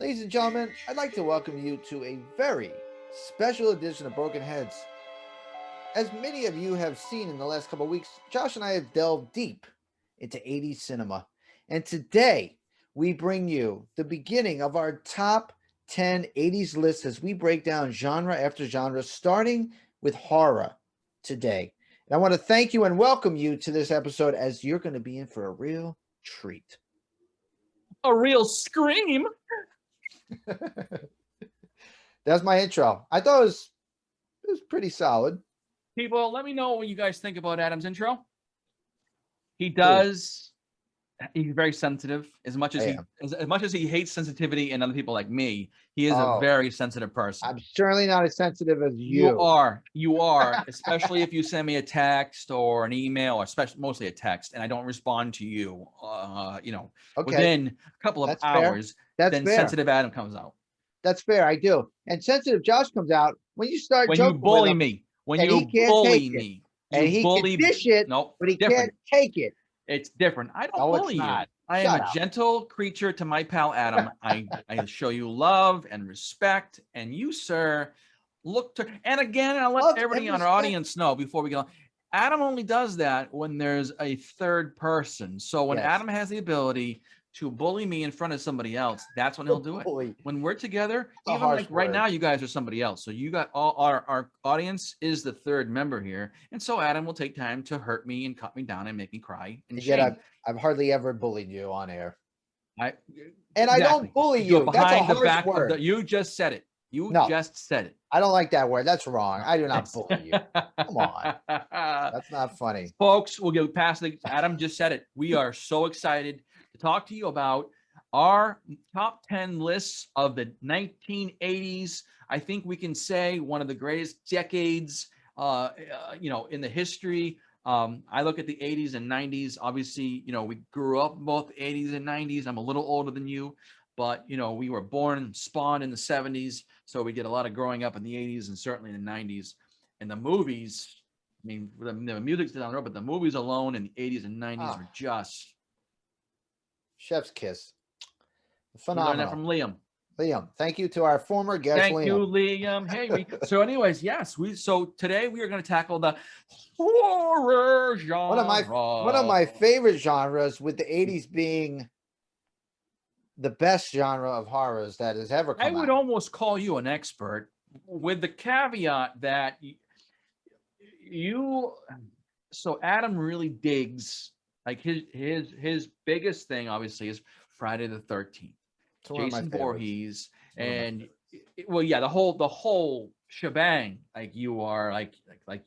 Ladies and gentlemen, I'd like to welcome you to a very special edition of Broken Heads. As many of you have seen in the last couple of weeks, Josh and I have delved deep into 80s cinema. And today, we bring you the beginning of our top 10 80s list as we break down genre after genre, starting with horror today. And I want to thank you and welcome you to this episode as you're going to be in for a real treat. A real scream. That's my intro. I thought it was pretty solid. People, let me know what you guys think about Adam's intro. He's very sensitive. As much as he hates sensitivity and other people like me, he is a very sensitive person. I'm certainly not as sensitive as you. You are, especially if you send me a text or an email, or especially mostly a text, and I don't respond to you. Within a couple of hours, then fair. Sensitive Adam comes out. That's fair. I do. And sensitive Josh comes out when you start when joking you bully with him, me. When you bully me. And he can dish it, but he can't take it. It's different. I don't bully you. I am a gentle creature to my pal Adam. I show you love and respect. And you, sir, and again, I'll let everybody on our audience know before we go. Adam only does that when there's a third person. So when Adam has the ability to bully me in front of somebody else, that's when he'll do it. When we're together, even like right now, you guys are somebody else. So you got all our audience is the third member here. And so Adam will take time to hurt me and cut me down and make me cry. And yet I've hardly ever bullied you on air. I don't bully you. That's a harsh word. You just said it. Just said it. I don't like that word. That's wrong. I do not bully you. Come on. That's not funny. Folks, we'll get past it. Adam just said it. We are so excited to talk to you about our top 10 lists of the 1980s. I think we can say one of the greatest decades, in the history. I look at the 80s and 90s. Obviously, we grew up in both 80s and 90s. I'm a little older than you, but, we were born and spawned in the 70s. So we did a lot of growing up in the 80s and certainly in the 90s. And the movies, I mean, the music's down the road, but the movies alone in the 80s and 90s are just chef's kiss. Phenomenal. We learned that from Liam. Liam, thank you to our former guest. Thank you, Liam. Hey, so anyways, yes, so today we are going to tackle the horror genre. One of my favorite genres, with the 80s being the best genre of horrors that has ever come out. I would almost call you an expert, with the caveat that so Adam really digs, like his biggest thing obviously is Friday the 13th. Jason Voorhees, and the whole shebang. Like you are like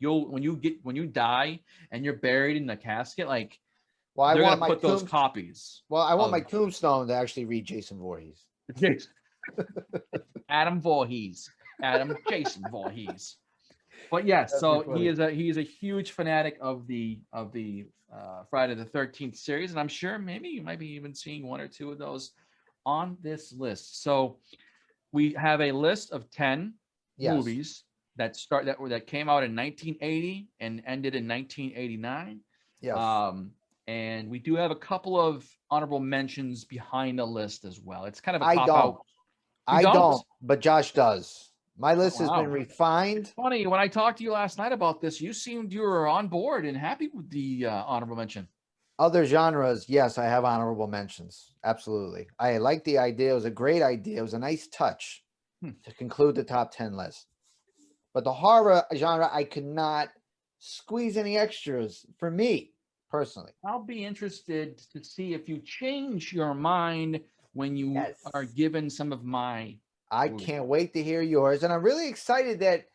when you die and you're buried in the casket, like they're gonna put those copies. Well, I want my tombstone to actually read Jason Voorhees. Adam Jason Voorhees. But yes, so he is a huge fanatic of the Friday the 13th series, and I'm sure maybe you might be even seeing one or two of those on this list. So we have a list of 10 movies that came out in 1980 and ended in 1989. Yes. And we do have a couple of honorable mentions behind the list as well. It's kind of a cop-out. I don't, but Josh does. My list has been refined. Funny, when I talked to you last night about this, you seemed you were on board and happy with the honorable mention. Other genres, yes, I have honorable mentions. Absolutely. I like the idea. It was a great idea. It was a nice touch to conclude the top 10 list. But the horror genre, I could not squeeze any extras for me, personally. I'll be interested to see if you change your mind when you are given some of my I can't wait to hear yours. And I'm really excited that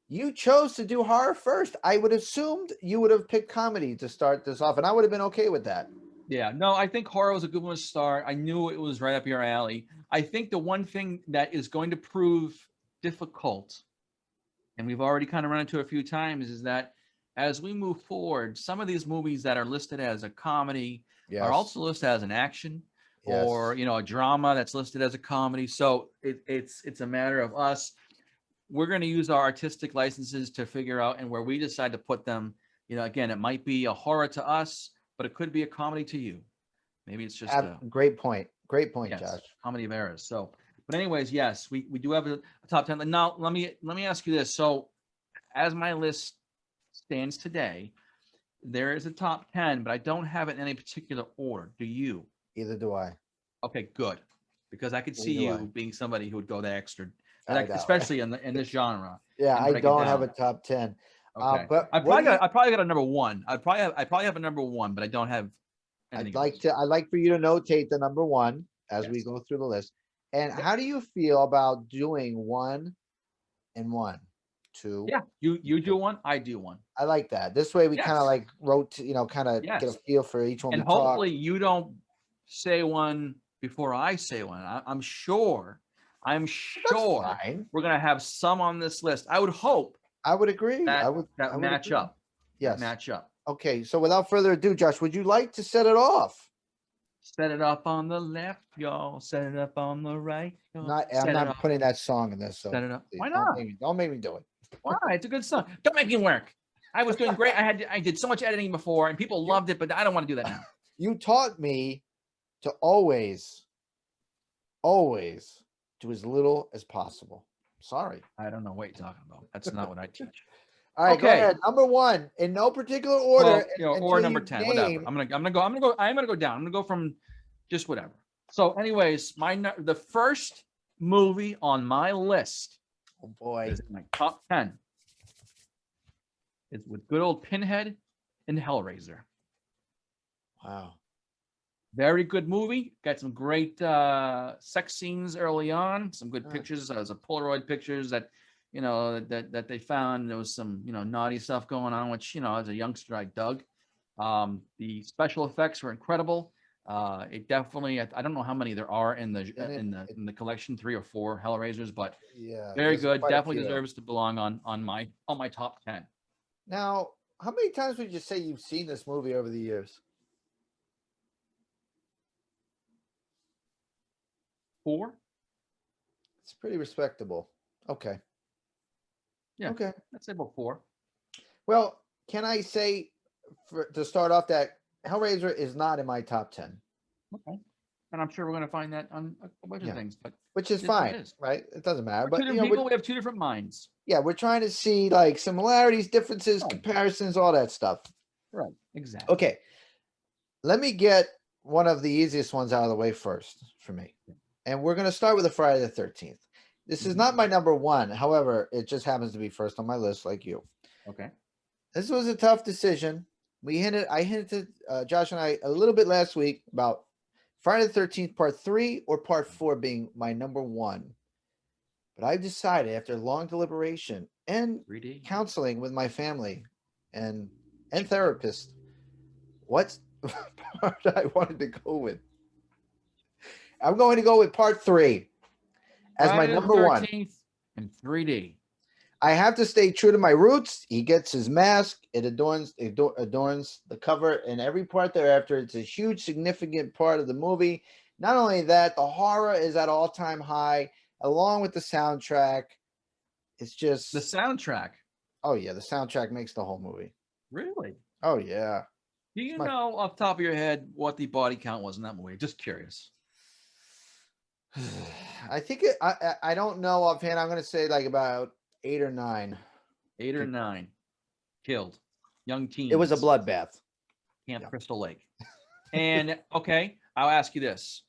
you chose to do horror first. I would have assumed you would have picked comedy to start this off, and I would have been okay with that. Yeah, no, I think horror was a good one to start. I knew it was right up your alley. I think the one thing that is going to prove difficult, and we've already kind of run into a few times, is that as we move forward, some of these movies that are listed as a comedy are also listed as an action. Or a drama that's listed as a comedy. So it's a matter of us. We're going to use our artistic licenses to figure out, and where we decide to put them. Again, it might be a horror to us, but it could be a comedy to you. Maybe it's just great point. Great point, Josh. Comedy of errors. So But anyways, yes, we do have a top 10. Now let me ask you this. So as my list stands today, there is a top 10, but I don't have it in any particular order. Do you? Either do I. Okay, good. Because I could see Either do I. you being somebody who would go the extra, I know. especially in this genre, Yeah, and I break it don't have a down. top 10. Okay. But I what probably do you? got a number one. I probably have a number one, but I don't have anything else. I'd like for you to notate the number one as we Yes. go through the list. And Yep. how do you feel about doing one and one, two? Yeah. You do one, I do one. I like that. This way we kind of Yes. like wrote, kind of get a Yes. feel for each one And we talk. hopefully you don't say one before I say one. I'm sure That's fine. we're gonna have some on this list. I would hope I would agree. that I that would match agree. up. That Yes. match up. Okay. So without further ado, Josh, would you like to set it off? Set it up on the left, y'all. Set it up on the right, y'all. I'm Set it not up. putting that song in this. So Set it up. please, Why not? don't make me do it. Why? It's a good song. Don't make me work. I was doing great. I did so much editing before, and people loved it, but I don't want to do that now. You taught me to always do as little as possible. Sorry. I don't know what you're talking about. That's not what I teach. All right, go Okay. ahead. Number one, in no particular order. Well, or until number you 10, whatever. name- I'm gonna go down. I'm gonna go from just whatever. So, anyways, the first movie on my list Oh boy. is in my top 10. It's with good old Pinhead and Hellraiser. Wow. Very good movie. Got some great sex scenes early on. Some good pictures. Some Polaroid pictures that that they found. There was some naughty stuff going on, which as a youngster I dug. The special effects were incredible. It definitely. I don't know how many there are in the collection, 3 or 4 Hellraisers, but Yeah. very there's good. quite a Definitely few. deserves to belong on my top 10. Now, how many times would you say you've seen this movie over the years? 4. It's pretty respectable. Okay. Yeah. Okay. I'd say about 4. Well, can I say to start off that Hellraiser is not in my top 10, Okay. And I'm sure we're going to find that on a bunch of things, but which is Yes, it fine, is. right? It doesn't matter. we're But two different people. We have 2 different minds. we're trying to see like similarities, differences, Right. comparisons, all that stuff. Right. Exactly. Okay. Let me get one of the easiest ones out of the way first for me. And we're going to start with the Friday the 13th. This is not my number one. However, it just happens to be first on my list, like you. Okay. This was a tough decision. I hinted Josh and I a little bit last week about Friday the 13th part 3 or part 4 being my number one. But I've decided after long deliberation and 3D. counseling with my family and therapist, what part I wanted to go with. I'm going to go with part 3 as Friday my the number one. 13th in 3D. I have to stay true to my roots. He gets his mask. It adorns the cover and every part thereafter. It's a huge, significant part of the movie. Not only that, the horror is at all-time high, along with the soundtrack. It's just The soundtrack. Oh yeah, the soundtrack makes the whole movie. Really? Oh yeah. Do you know off the top of your head what the body count was in that movie? Just curious. I think I don't know offhand. I'm gonna say like about 8 or 9. 8 or 9 killed. Young teens. It was a bloodbath. Camp Crystal Lake. And okay, I'll ask you this.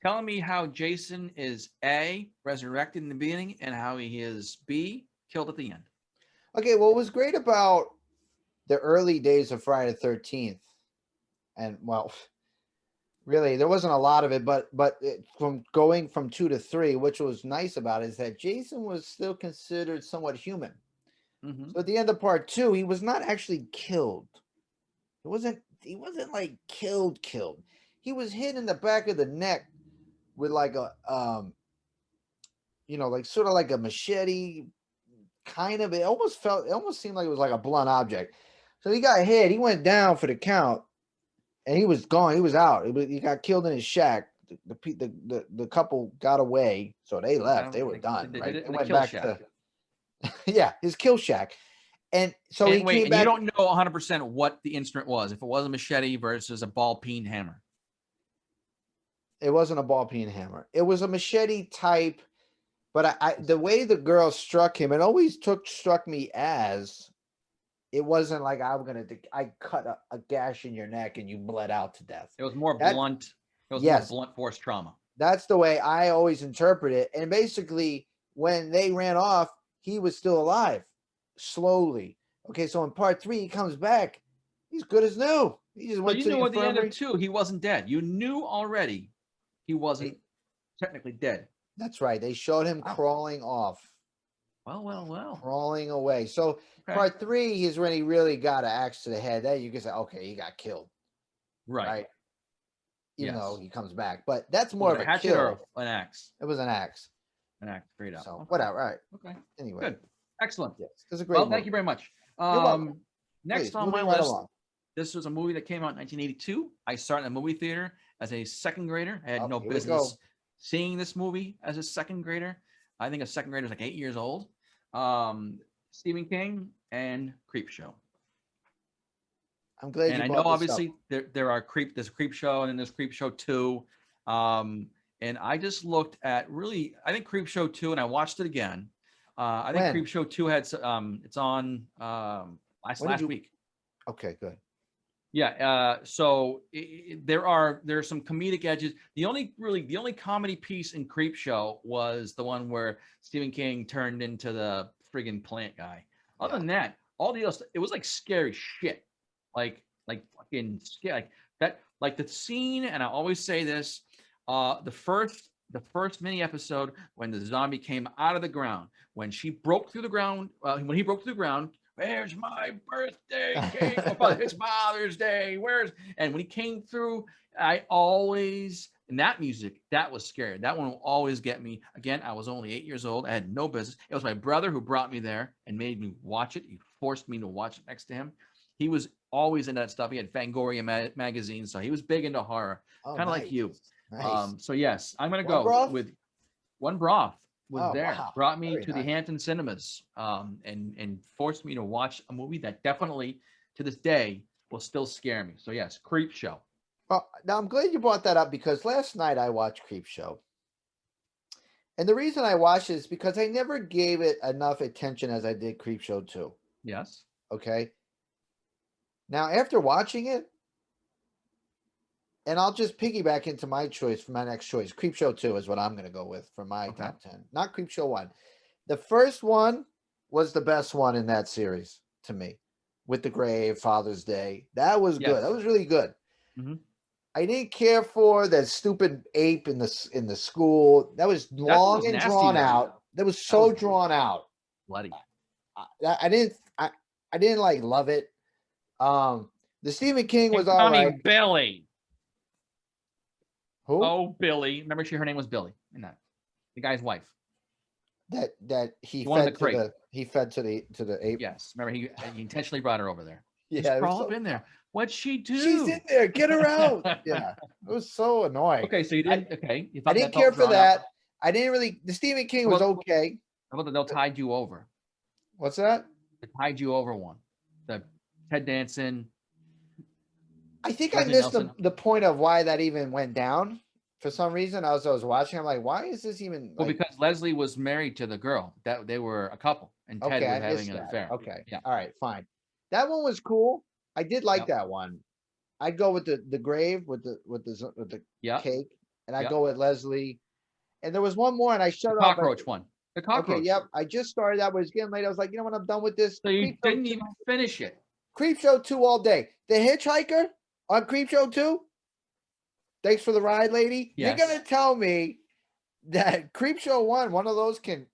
Tell me how Jason is A, resurrected in the beginning, and how he is B, killed at the end. Okay, what was great about the early days of Friday the 13th, and well, really there wasn't a lot of it, but from going from 2 to 3, which was nice about it, is that Jason was still considered somewhat human. Mm-hmm. So at the end of part 2, he was not actually killed. He wasn't like killed. He was hit in the back of the neck with like a like sort of like a machete, kind of. It almost seemed like it was like a blunt object. So he got hit. He went down for the count, and he was gone. He was out. He got killed in his shack. The couple got away, so they left. They were done. Right? They went back to his kill shack. And so he came back. You don't know 100% what the instrument was. If it was a machete versus a ball peen hammer. It wasn't a ball peen hammer. It was a machete type. But the way the girl struck him, it always struck me as it wasn't like I cut a gash in your neck and you bled out to death. It was more That blunt. It was more yes, blunt force trauma. that's the way I always interpret it. And basically, when they ran off, he was still alive, slowly. Okay, so in part 3, he comes back. He's good as new. He just So went you to the knew at the end infirmary. of 2, he wasn't dead. You knew already he wasn't They- technically dead. That's right. They showed him Wow. crawling off, Well. crawling away. So Okay. part 3 is when he really got an axe to the head. Then you can say, okay, he got killed, Right. right? Even though Yes. he comes back, but that's Was more it of a a hatchet kill. or an axe? It was an axe. An axe, straight up. So Okay. whatever. Right. Okay. Anyway, Good. Excellent. yes, it was a great Well, movie. thank you very much. You're welcome. Next Please, on my moving right list, along. this was a movie that came out in 1982. I started in a movie theater as a second grader. I had Oh, no here we business go. seeing this movie as a second grader. I think a second grader is like 8 years old. Stephen King and Creepshow. I'm glad And you I know brought this up. obviously there's Creepshow and then there's Creepshow 2. And I just looked at I think Creepshow 2, and I watched it again. I think When? Creepshow 2 had it's on last week. Okay, good. Yeah. So there's some comedic edges. The only comedy piece in Creepshow was the one where Stephen King turned into the friggin' plant guy. Other than that, all the else, it was like scary shit. Like fucking scary. Like that, like the scene, and I always say this, the first mini episode when the zombie came out of the ground, when she broke through the ground, when he broke through the ground, where's my birthday cake? It's Father's Day. And when he came through, and that music, that was scary. That one will always get me. Again, I was only 8 years old. I had no business. It was my brother who brought me there and made me watch it. He forced me to watch it next to him. He was always into that stuff. He had Fangoria magazine, so he was big into horror, kind of like you. Nice. So yes, I'm going to One go broth? with One Broth was there, wow. brought me Very to the nice. Hampton cinemas, and forced me to watch a movie that definitely to this day will still scare me. So yes, Creepshow. Well, now I'm glad you brought that up because last night I watched Creepshow. And the reason I watched it is because I never gave it enough attention as I did Creepshow 2. Yes. Okay. Now, after watching it, and I'll just piggyback into my choice for my next choice. Creepshow 2 is what I'm going to go with for my top 10. Not Creepshow 1. The first one was the best one in that series to me, with the grave, Father's Day. That was good. That was really good. Mhm. I didn't care for that stupid ape in the school. That was long was and nasty, drawn though. out. That was so was drawn out. Bloody. I didn't like love it. The Stephen King was all right. Billy. Who? Oh, Billy. Remember, her name was Billy. In that, the guy's wife. That he One in fed the crate. he fed to the ape. Yes. Remember, he intentionally brought her over there. Yeah, Just it was crawl so up in there. What'd she do? She's in there. Get her out. Yeah, it was so annoying. Okay, so you didn't. You I thought didn't that felt care for drawn out? that. I didn't really. The Stephen King was How about- okay. How about the They'll Tide You Over? What's that? The Tide You Over one. The Ted Danson. I think Leslie I missed Nelson. the point of why that even went down. For some reason, I was watching. I'm like, why is this even? Well, Like, because Leslie was married to the girl. That they were a couple, and Ted okay, was I having missed an that. affair. Okay, Yeah. all right, fine. That one was cool. I did like Yep. that one. I'd go with the grave with the Yeah. cake, and I Yep. go with Leslie. And there was one more, and I shut The off. cockroach one. The cockroach. Okay, yep. I just started that, but it's getting late. I was like, you know what? I'm done with this. So you Creepshow didn't 2 even finish it. Creepshow 2 all day. The Hitchhiker on Creepshow 2. Thanks for the ride, lady. Yes. You're gonna tell me that Creepshow 1, one of those can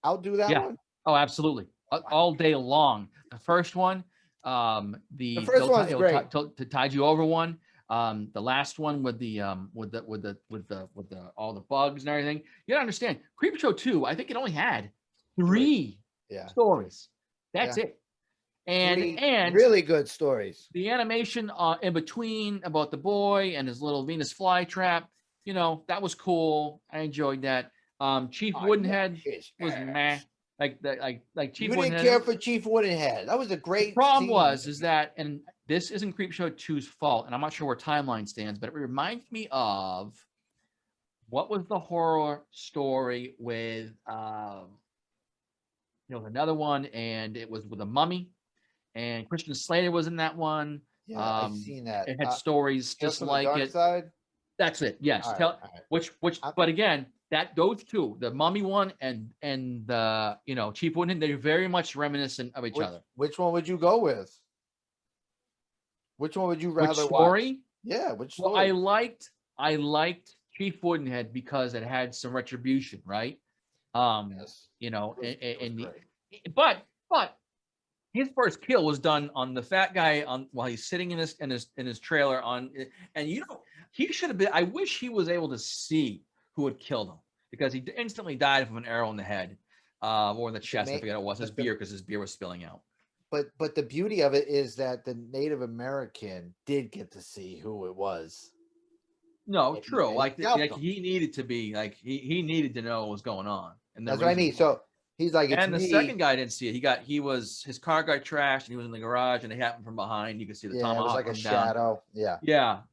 outdo that Yeah. one? Oh, absolutely. All day long. The first one, the first one's great. To Tide You Over one. The last one with the all the bugs and everything. You gotta understand, Creepshow 2, I think it only had 3 Yeah. stories. That's it. Three And really good stories. the animation in between about the boy and his little Venus flytrap, that was cool. I enjoyed that. Chief Woodenhead was meh. Like Chief You Woodenhead. didn't care for Chief Woodenhead. That was a great The problem scene. is that, and this isn't Creepshow 2's fault, and I'm not sure where timeline stands, but it reminds me of what was the horror story with another one, and it was with a mummy, and Christian Slater was in that one. Yeah, I've seen that. It had stories Tales just from the like Dark it. Side. That's it. Yes. All right, all right. But again, those two, the mummy one and the Chief Wooden, they're very much reminiscent of each other. Which one would you go with? Which one would you rather Which story? watch? Yeah, which story? Well, I liked Chief Woodenhead because it had some retribution, right? Yes. But his first kill was done on the fat guy while he's sitting in his trailer and he should have been. I wish he was able to see who had killed him, because he instantly died from an arrow in the head, or in the chest. I forget what it was. His beer, because his beer was spilling out. But the beauty of it is that the Native American did get to see who it was. No, true. Like he needed to be he needed to know what was going on. And that's what I mean. So he's like, it's the second guy didn't see it. His car got trashed, and he was in the garage, and it happened from behind. You could see the tomahawk. It was like a shadow. Yeah.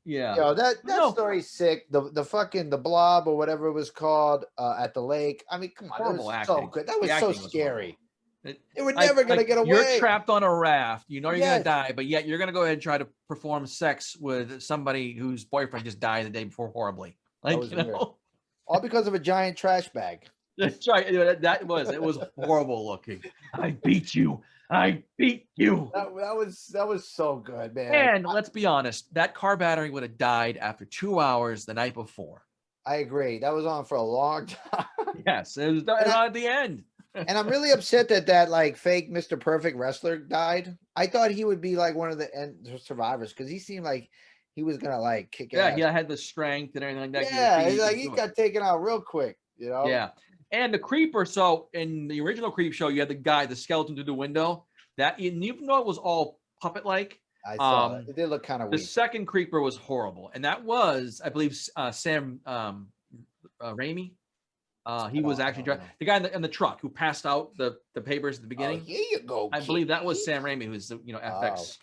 That story's sick. The blob or whatever it was called at the lake. I mean, come on, horrible that was acting. so good. That was so scary. They were never gonna get away. You're trapped on a raft. You know you're gonna die, but yet you're gonna go ahead and try to perform sex with somebody whose boyfriend just died the day before horribly. All because of a giant trash bag. That's right. It was horrible looking. I beat you. That was so good, man. And let's be honest, that car battery would have died after 2 hours the night before. I agree. That was on for a long time. Yes, it was at the end. And I'm really upset that like fake Mr. Perfect wrestler died. I thought he would be like one of the survivors, because he seemed like he was gonna like kick ass. Yeah, he had the strength and everything like that. Yeah, he got taken out real quick, Yeah. And the creeper, so in the original Creep Show, you had the skeleton through the window. Even though it was all puppet-like, I saw it. It did look kind of weak. The second creeper was horrible. And that was, I believe, Sam Raimi. He was actually the guy in the truck who passed out the papers at the beginning. Here you go. I believe that was Sam Raimi, who's the FX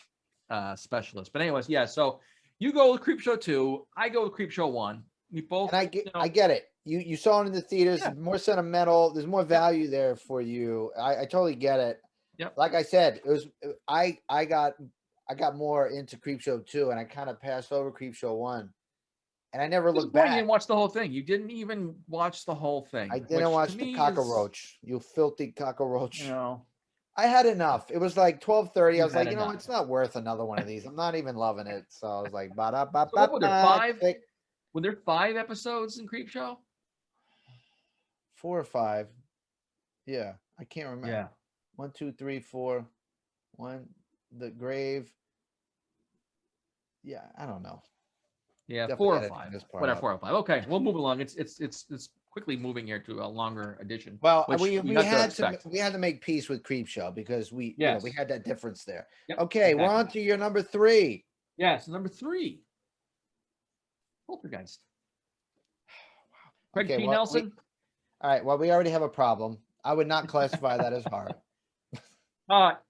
specialist. But anyways, yeah. So you go with Creep Show 2. I go with Creep Show 1. We both. And I get it. You saw it in the theaters. Yeah. More sentimental. There's more value there for you. I totally get it. Yep. Like I said, it was I got more into Creep Show 2, and I kind of passed over Creep Show 1. And I never looked back. You didn't watch the whole thing. You didn't even watch the whole thing. I didn't watch the cockroach. You filthy cockroach. I had enough. It was like 12:30. I was like, it's not worth another one of these. I'm not even loving it. So I was like, were there 5 episodes in Creep Show? 4 or 5. Yeah, I can't remember. Yeah. 1, 2, 3, 4. 1, the grave. Yeah, I don't know. Yeah, definitely 4 or 5. Whatever, 4 or 5. Okay, we'll move along. It's quickly moving here to a longer edition. Well, we had to make peace with Creep Show, because we had that difference there. Yep, okay, exactly. We're on to your number 3. Yes, number 3. Poltergeist. Craig T. Nelson. All right. Well, we already have a problem. I would not classify that as horror.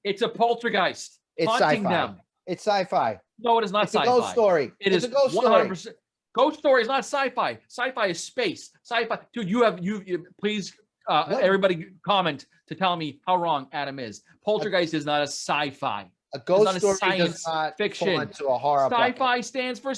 It's a poltergeist. It's sci-fi. It's sci-fi. No, it is not it's sci-fi. It's a ghost story. It's a ghost 100%. Story. Ghost story is not sci-fi. Sci-fi is space. Sci-fi, dude. You please, everybody comment to tell me how wrong Adam is. Poltergeist is not a sci-fi. A ghost story does not fiction. Fall into a horror. Sci-fi stands for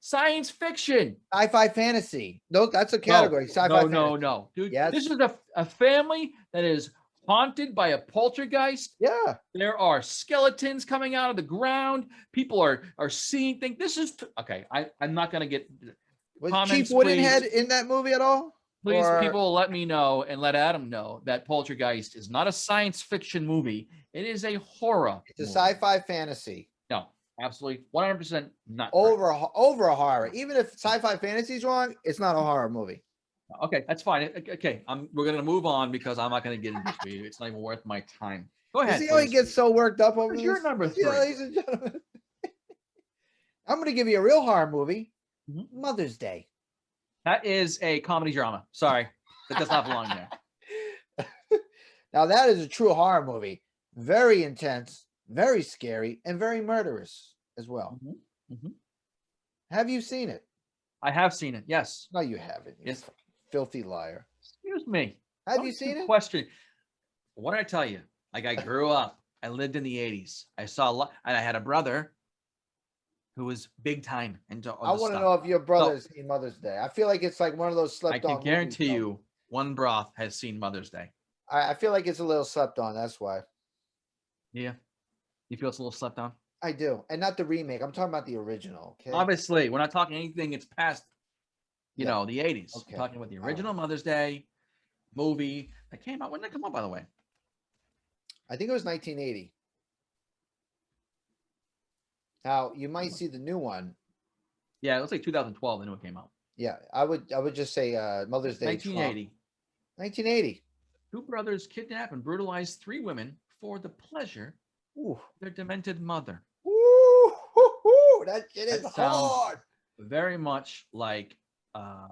science fiction. Sci-fi fantasy. No, that's a category. Sci-fi. No, dude. Yes. This is a family that is haunted by a poltergeist. Yeah. There are skeletons coming out of the ground. People are seeing things. This is okay. I'm not gonna get. Was Chief Woodenhead in that movie at all? Please, people, let me know and let Adam know that Poltergeist is not a science fiction movie. It is a horror. It's a sci-fi fantasy. No, absolutely, 100% not. Over a horror. Even if sci-fi fantasy is wrong, it's not a horror movie. Okay, that's fine. Okay, we're gonna move on, because I'm not gonna get into this. It's not even worth my time. Go ahead. See how he gets so worked up over this? Your number 3, ladies and gentlemen. I'm gonna give you a real horror movie. Mm-hmm. Mother's Day. That is a comedy drama. Sorry, that does not belong there. Now that is a true horror movie. Very intense, very scary, and very murderous as well. Mm-hmm. Mm-hmm. Have you seen it? I have seen it. Yes. No, you haven't. You Yes. filthy liar. Excuse me. Have Don't you seen it? question? What did I tell you? Like I grew up. I lived in the 80s. I saw a lot, and I had a brother who was big time into all I this want to stuff. know if your So brother's seen Mother's Day. I feel like it's like one of those I slept can on movies. guarantee Though. you, one broth has seen Mother's Day. I feel like it's a little slept on. That's why. Yeah, you feel it's a little slept on. I do, and not the remake. I'm talking about the original. Okay. Obviously, we're not talking anything. It's past, Yeah. the 80s. Okay. We're talking about the All right. original Mother's Day movie that came out. When did it come out, by the way? I think it was 1980. Now you might see the new one. Yeah, it looks like 2012. I knew it came out. Yeah, I would just say Mother's Day. 1980. 1980. Two brothers kidnap and brutalize three women for the pleasure Ooh. of their demented mother. Ooh, that shit is That sounds hard. very much like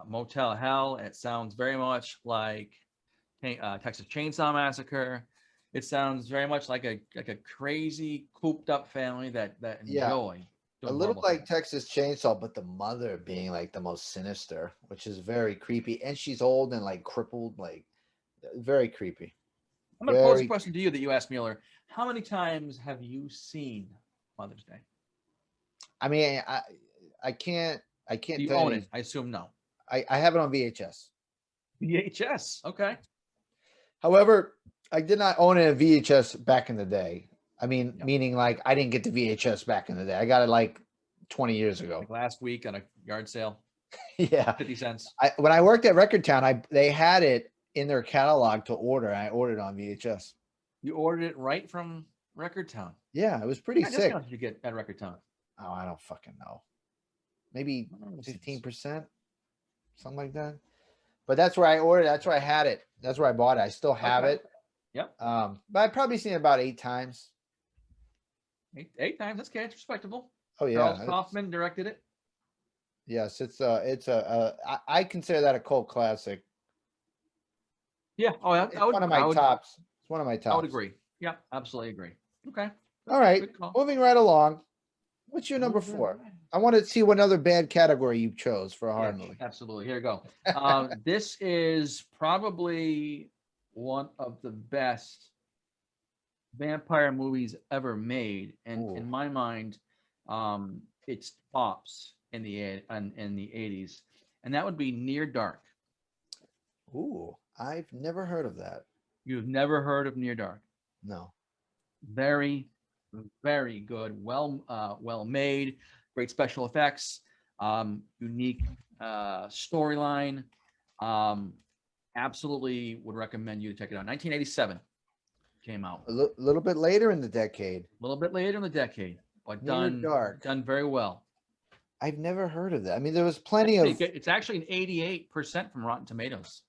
Motel Hell. It sounds very much like Texas Chainsaw Massacre. It sounds very much like a crazy cooped up family that enjoy A doing little horrible like things. Texas Chainsaw, but the mother being like the most sinister, which is very creepy. And she's old and like crippled, like very creepy. I'm going to pose a Very. question to you that you asked me earlier. How many times have you seen Mother's Day? I mean, I can't Do you tell own you. it? I assume no. I have it on VHS. VHS. Okay. However, I did not own it at VHS back in the day. I mean, Yep. meaning like I didn't get the VHS back in the day. I got it like 20 years ago. Like last week on a yard sale, Yeah. 50 cents. When I worked at Record Town, they had it in their catalog to order. And I ordered on VHS. You ordered it right from Record Town. Yeah, it was pretty What sick. discount did you get at Record Town? Oh, I don't fucking know. Maybe 15%, something like that. But that's where I ordered. That's where I had it. That's where I bought it. I still have it. Yep. But I've probably seen it about 8 times. Eight times. That's okay. It's respectable. Oh yeah, Charles Kaufman directed it. Yes, I consider that a cult classic. Yeah. Oh, It's one of my tops. It's one of my tops. I would agree. Yeah, absolutely agree. Okay. All right, moving right along. What's your number Moving 4? right. I want to see what other bad category you chose for a horror Yeah, movie. absolutely. Here we go. This is probably one of the best vampire movies ever made, and Ooh. in my mind, it's tops in the 80s, and that would be Near Dark. Ooh, I've never heard of that. You've never heard of Near Dark? No. Very, very good. Well made. Great special effects. Unique storyline. Absolutely would recommend you to check it out. 1987 came out. A little bit later in the decade. A little bit later in the decade, but Near Dark. done very well. I've never heard of that. I mean, there was plenty of. It's actually an 88% from Rotten Tomatoes.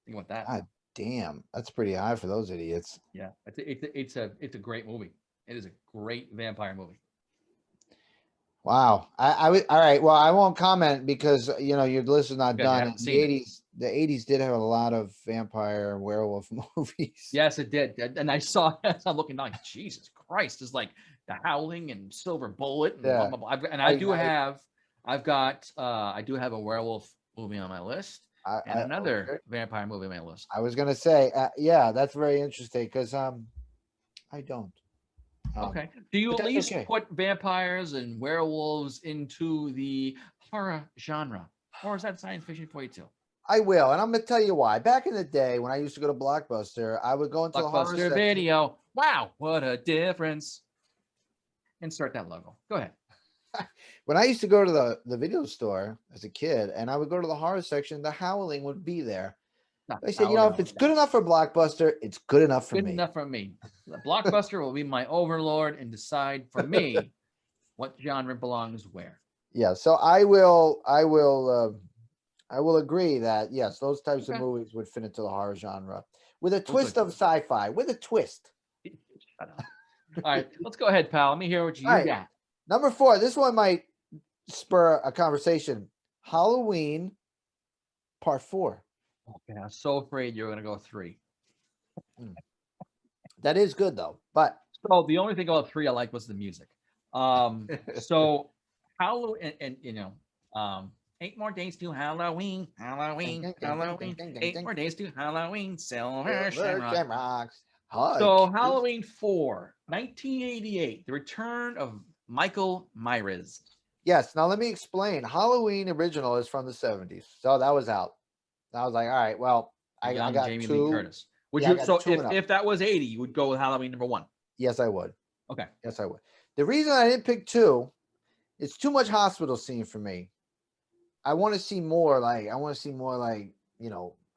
Think about that. God damn, that's pretty high for those idiots. Yeah, it's a great movie. It is a great vampire movie. Wow. All right. Well, I won't comment because your list is not done. The 80s did have a lot of vampire and werewolf movies. Yes, it did. And I saw as I'm looking like, Jesus Christ, it's like The Howling and Silver Bullet and blah, blah, blah. And I do have a werewolf movie on my list and another vampire movie on my list. I was gonna say, yeah, that's very interesting because I don't. Okay. Do you at least put vampires and werewolves into the horror genre, or is that science fiction for you too? I will, and I'm gonna tell you why. Back in the day, when I used to go to Blockbuster, I would go into the horror section. Video. Wow, what a difference! Insert that logo. Go ahead. When I used to go to the video store as a kid, and I would go to the horror section, the Howling would be there. I said, if it's good enough for Blockbuster, it's good enough for me. Good enough for me. The Blockbuster will be my overlord and decide for me what genre belongs where. Yeah, so I will agree that yes, those types of movies would fit into the horror genre with a twist of sci-fi. With a twist. Shut up. All right, let's go ahead, pal. Let me hear what you got. Number 4. This one might spur a conversation. Halloween, Part 4. Okay, I was so afraid you were going to go 3. That is good though, but so the only thing about 3 I like was the music. So Halloween, and 8 more days to Halloween, Ding, Halloween, ding, ding, ding, ding, Halloween. ding, ding, 8 ding. more days to Halloween, Silver Silver Shamrock. Shamrocks. Hi, So kids. Halloween 4, 1988, the return of Michael Myers. Yes. Now let me explain. Halloween original is from the 70s, so that was out. I was like, all right, well, A I young got Jamie Lee two. Curtis. Would Yeah, I you? got So two and up. if that was 80, you would go with Halloween number 1. Yes, I would. Okay. Yes, I would. The reason I didn't pick two, it's too much hospital scene for me. I want to see more. Like I want to see more. Like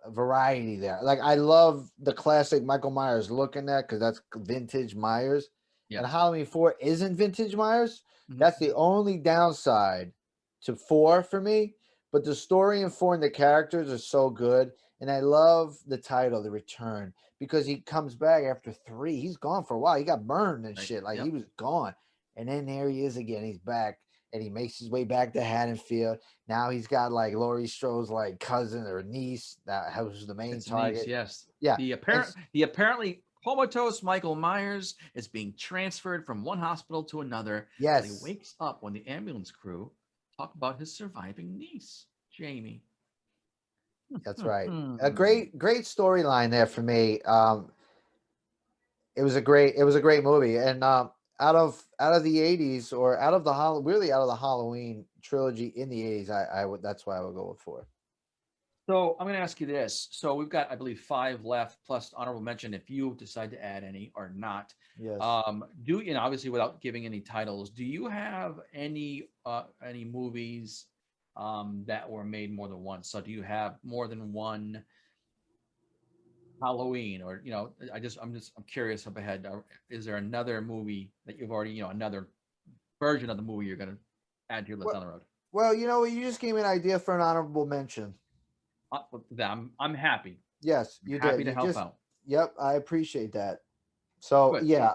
variety there. Like I love the classic Michael Myers look in that because that's vintage Myers. And Yes. Halloween 4 isn't vintage Myers. Mhm. That's the only downside to 4 for me. But the story and 4 and the characters are so good. And I love the title, The Return, because he comes back after 3. He's gone for a while. He got burned and Right. shit. Like he Yep. was gone. And then there he is again. He's back and he makes his way back to Haddonfield. Now he's got like Laurie Strode's like cousin or niece that was the main It's niece. target. Yes. Yeah. The apparently comatose Michael Myers is being transferred from one hospital to another. But he Yes. wakes up when the ambulance crew talk about his surviving niece, Jamie. That's right. A great storyline there for me. It was a great movie. And out of the 80s or out of the really out of the Halloween trilogy in the 80s, I would that's why I would go with 4. So I'm going to ask you this. So we've got, I believe, 5 left plus honorable mention if you decide to add any or not. Yes. Obviously without giving any titles, do you have any movies that were made more than once? So do you have more than one Halloween, or I'm curious up ahead. Is there another movie that you've already, another version of the movie you're going to add to your list Well, down the road? well, you just gave me an idea for an honorable mention. I'm happy. Yes, I'm you happy did. to You help just out. Yep, I appreciate that. So Good. yeah,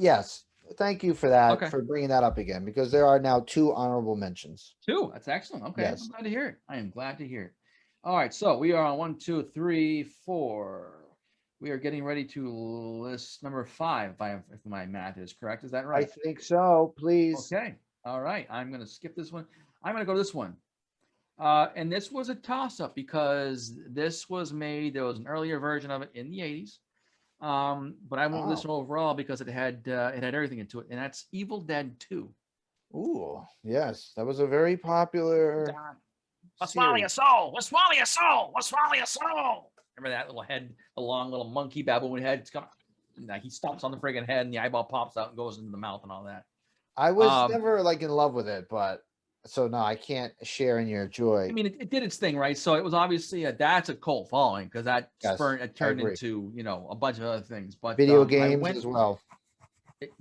yes. Thank you for that Okay. for bringing that up again because there are now 2 honorable mentions. 2. That's excellent. Okay, I'm Yes. glad to hear it. I am glad to hear it. All right, so we are on 1, 2, 3, 4. We are getting ready to list number 5, if my math is correct. Is that I right? think so. Please. Okay. All right. I'm going to skip this one. I'm going to go to this one. And this was a toss-up because this was made. There was an earlier version of it in the 80s, but I went with this one overall because it had everything into it, and that's Evil Dead 2. Ooh, yes, that was a very popular Let's swallow your series. soul. Let's swallow your soul. Let's swallow your soul. Remember that little head, the long little monkey baboon head? It's coming. Like he stomps on the friggin' head, and the eyeball pops out and goes into the mouth and all that. I was never like in love with it, but so no, I can't share in your joy. I mean, it did its thing, right? So it was obviously that's a cult following because that turned into a bunch of other things. But video games as well.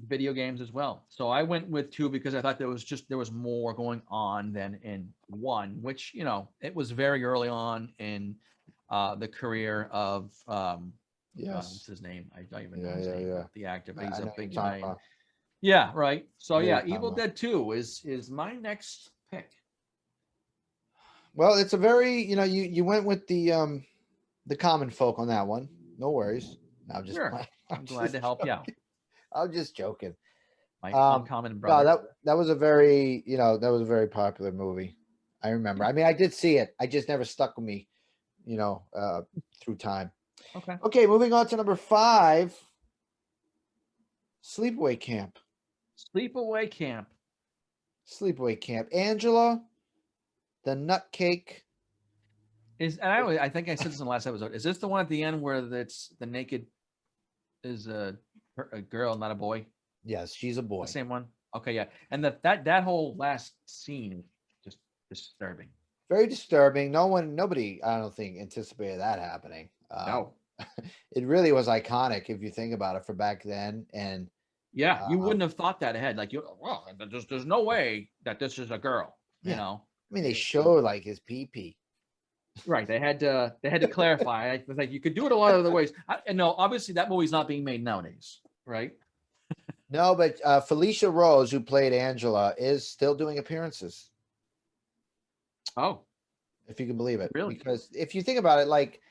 Video games as well. So I went with 2 because I thought there was more going on than in 1, which it was very early on in the career of what's his name? I don't even know his name. The actor, but he's a big guy. Yeah, right. So Evil Dead 2 is my next pick. Well, it's a very you went with the common folk on that one. No worries. No, I'm just sure. I'm glad to help you out. I'm just joking. My uncommon brother. No, that was a very popular movie. I remember. I mean, I did see it. I just never stuck with me, through time. Okay. Okay, moving on to number 5. Sleepaway Camp. Sleepaway Camp. Sleepaway Camp. Angela, the Nutcake. I think I said this in the last episode. Is this the one at the end where it's the naked is a girl, not a boy? Yes, she's a boy. The same one. Okay, yeah. And that whole last scene is just disturbing. Very disturbing. Nobody, I don't think, anticipated that happening. No. It really was iconic if you think about it for back then. And yeah, you wouldn't have thought that ahead. Like there's no way that this is a girl. I mean, they showed like his pee-pee. Right. They had to clarify. It was like you could do it a lot of other ways. And no, obviously that movie's not being made nowadays, right? No, but Felicia Rose, who played Angela, is still doing appearances. Oh, if you can believe it. Really? Because if you think about it, like,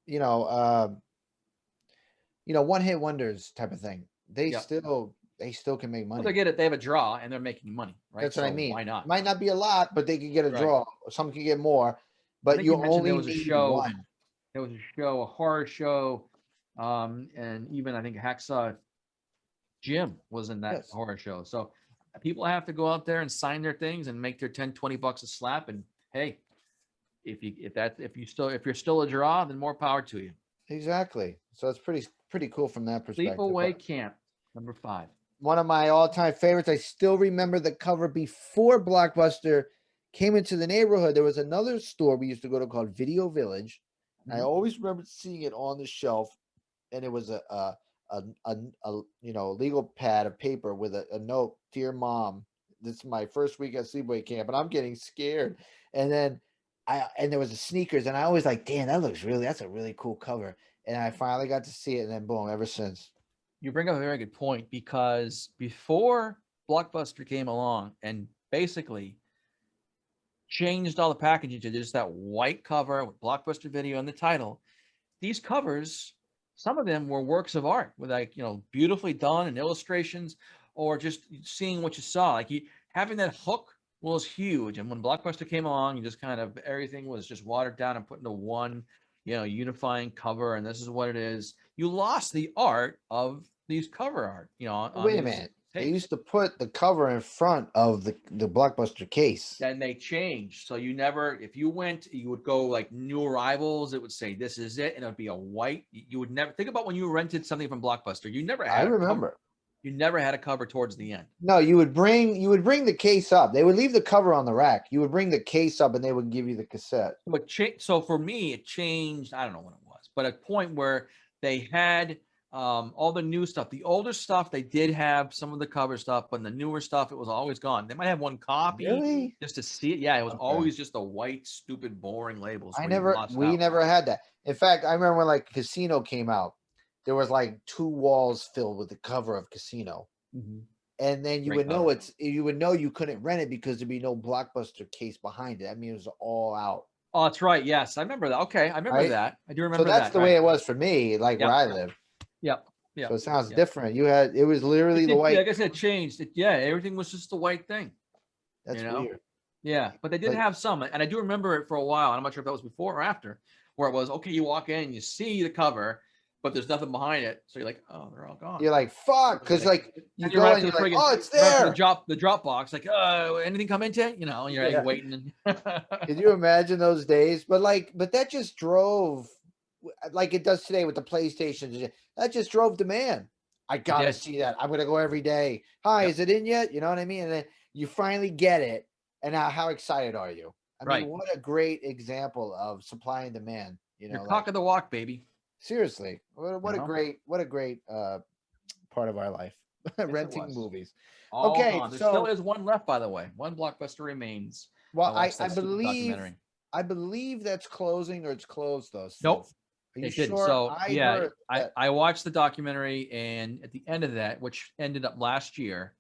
one hit wonders type of thing. They still they still can make Well, money. they get it. They have a draw and they're making money, right? That's what I So mean. why not? Might not be a lot, but they can get a Right. draw. Some can get more, I but think you you mentioned there only was a need show. one. There was a show, a horror show, and even I think Hacksaw Jim was in that Yes, horror show. So people have to go out there and sign their things and make their $10, $20 a slap. And hey, if you're still a draw, then more power to you. exactly. So it's pretty cool from that perspective. Sleepaway But Camp, number 5. one of my all-time favorites. I still remember the cover before Blockbuster came into the neighborhood. There was another store we used to go to called Video Village. I Mhm. always remember seeing it on the shelf, and it was a legal pad of paper with a note, dear mom, this is my first week at sleepaway camp, and I'm getting scared. And then there was the sneakers, and I always like, damn, that's a really cool cover. And I finally got to see it, and then boom, ever since. You bring up a very good point because before Blockbuster came along and basically changed all the packaging to just that white cover with Blockbuster Video in the title, these covers, some of them were works of art with beautifully done and illustrations, or just seeing what you saw. Like having that hook was huge. And when Blockbuster came along, you just kind of everything was just watered down and put into one, unifying cover, and this is what it is. You lost the art of these cover art, on Wait a these minute. They tapes. used to put the cover in front of the Blockbuster case. Then they changed. So you never, if you went, you would go like New Arrivals, it would say this is it, and it would be a white. You would never think about when you rented something from Blockbuster. You never I had a cover. remember. You never had a cover towards the end. No, you would bring the case up. They would leave the cover on the rack. You would bring the case up, and they would give you the cassette. So for me, it changed. I don't know what it was, but a point where they had all the new stuff. The older stuff, they did have some of the cover stuff, but the newer stuff, it was always gone. They might have one copy Really? just to see it. Yeah, it was Okay. always just the white, stupid, boring labels where We never had that. In fact, I remember when like Casino came out, there was like 2 walls filled with the cover of Casino. Mm-hmm. And then you Great would know cover. you would know you couldn't rent it because there'd be no Blockbuster case behind it. I mean, it was all out. Oh, that's right. Yes, I remember that. Okay, I remember Right? that. I do So remember that's that. the Right. way it was for me, like where Yep. I live. Yep. Yep. So it sounds Yep. different. It was literally the white. Like I said, it changed. Everything was just the white thing. That's weird. Yeah, but they did have some, and I do remember it for a while. I'm not sure if that was before or after, where it was okay. You walk in, you see the cover, but there's nothing behind it, so you're like, oh, they're all gone. You're like, fuck, because like you go right and to you're the like, friggin' oh, it's there. the drop box, like, anything come into it? And you're like, waiting. Could you imagine those days? But that just drove, like it does today with the PlayStation. That just drove demand. I gotta see that. I'm gonna go every day. Hi, is it in yet? You know what I mean? And then you finally get it, and now how excited are you? I mean, what a great example of supply and demand. You're cock of the walk, baby. Seriously, what a great part of our life. Renting movies. Okay, there still is one left, by the way. One Blockbuster remains. Well, I believe that's closing, or it's closed though. Nope. Are you it didn't. sure? So I watched the documentary, and at the end of that, which ended up last year,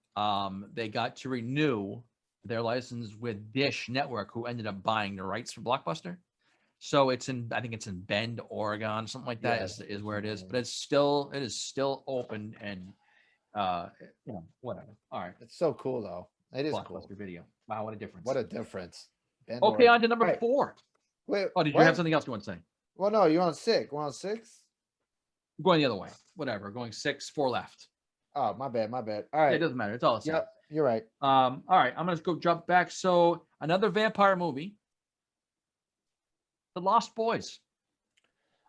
they got to renew their license with Dish Network, who ended up buying the rights for Blockbuster. So I think it's in Bend, Oregon, something like that is where it is. But it is still open, and whatever. All right. It's so cool though. It is Blockbuster cool. Video. Wow, what a difference. What a difference. Bend, okay, Oregon. On to number 4. Wait. Oh, did you have something else you want to say? Well, no, you're on 6. We're on 6. I'm going the other way. Whatever. Going 6, 4 left. Oh, my bad. All right. It doesn't matter. It's all the same. Yep, you're right. All right. I'm gonna go jump back. So another vampire movie. The Lost Boys.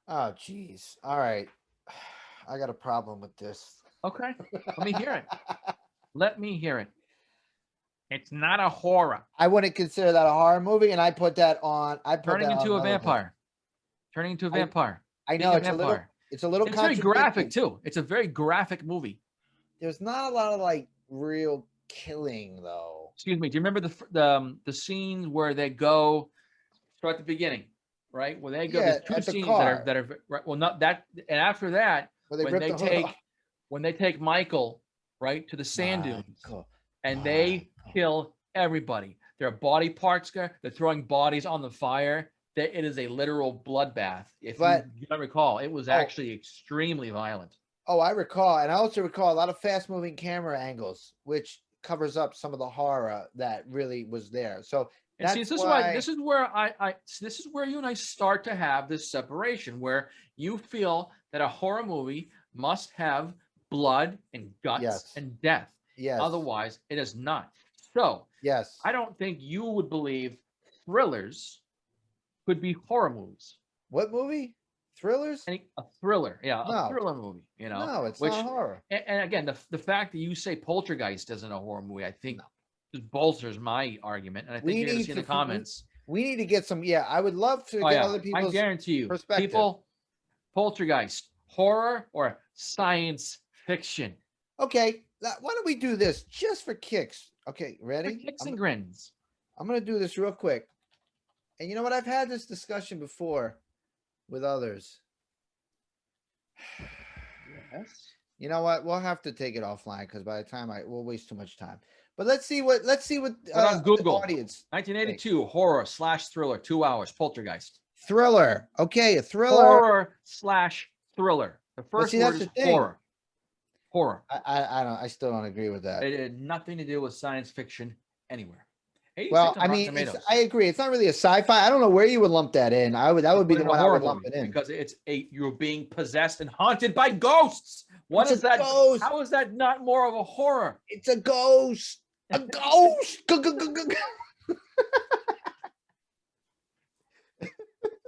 Oh, geez. All right. I got a problem with this. Okay. Let me hear it. Let me hear it. It's not a horror. I wouldn't consider that a horror movie, and I put that on. Turning into a vampire. Turning into a vampire. I know it's a little. It's very graphic too. It's a very graphic movie. There's not a lot of like real killing though. Excuse me. Do you remember the scene where they go? Start at the beginning, right? Where they go. Yeah, there's 2 scenes that are right. Well, not that. And after that, when they take Michael right to the sand dunes, and they kill everybody. Their body parts. They're throwing bodies on the fire. It is a literal bloodbath. If you don't recall, it was actually extremely violent. Oh, I recall, and I also recall a lot of fast-moving camera angles, which covers up some of the horror that really was there. So And see, that's this is why why, this is where you and I start to have this separation where you feel that a horror movie must have blood and guts yes, and death. yes, Otherwise, it is not. So yes. I don't think you would believe thrillers could be horror movies. What movie? Thrillers? A thriller, yeah, a No, thriller movie, no, it's not which, horror. and again, the fact that you say Poltergeist isn't a horror movie, I think No. just bolsters my argument. And I think We you're going to need see in to the comments. we need to get some. Yeah, I would love to Oh get yeah, other I people's guarantee you, perspective. people, Poltergeist, horror or science fiction? Okay, why don't we do this just for kicks? Okay, For ready? kicks and grins. I'm gonna do this real quick. And you know what? I've had this discussion before with others. Yes. You know what? We'll have to take it offline because by the time we'll waste too much time. But let's see what But on the Google, audience. 1982 horror / thriller, 2 hours, Poltergeist. Thriller. Okay, a thriller. Horror / thriller. The first see, word that's is the thing. horror. Horror. I still don't agree with that. It had nothing to do with science fiction anywhere. 86 Well, on I Rotten mean, Tomatoes. I agree. It's not really a sci-fi. I don't know where you would lump that in. That would be Put the in a one I horror would lump movie it in. because you're being possessed and haunted by ghosts. What It's is a that? ghost. How is that not more of a horror? It's a ghost. A ghost.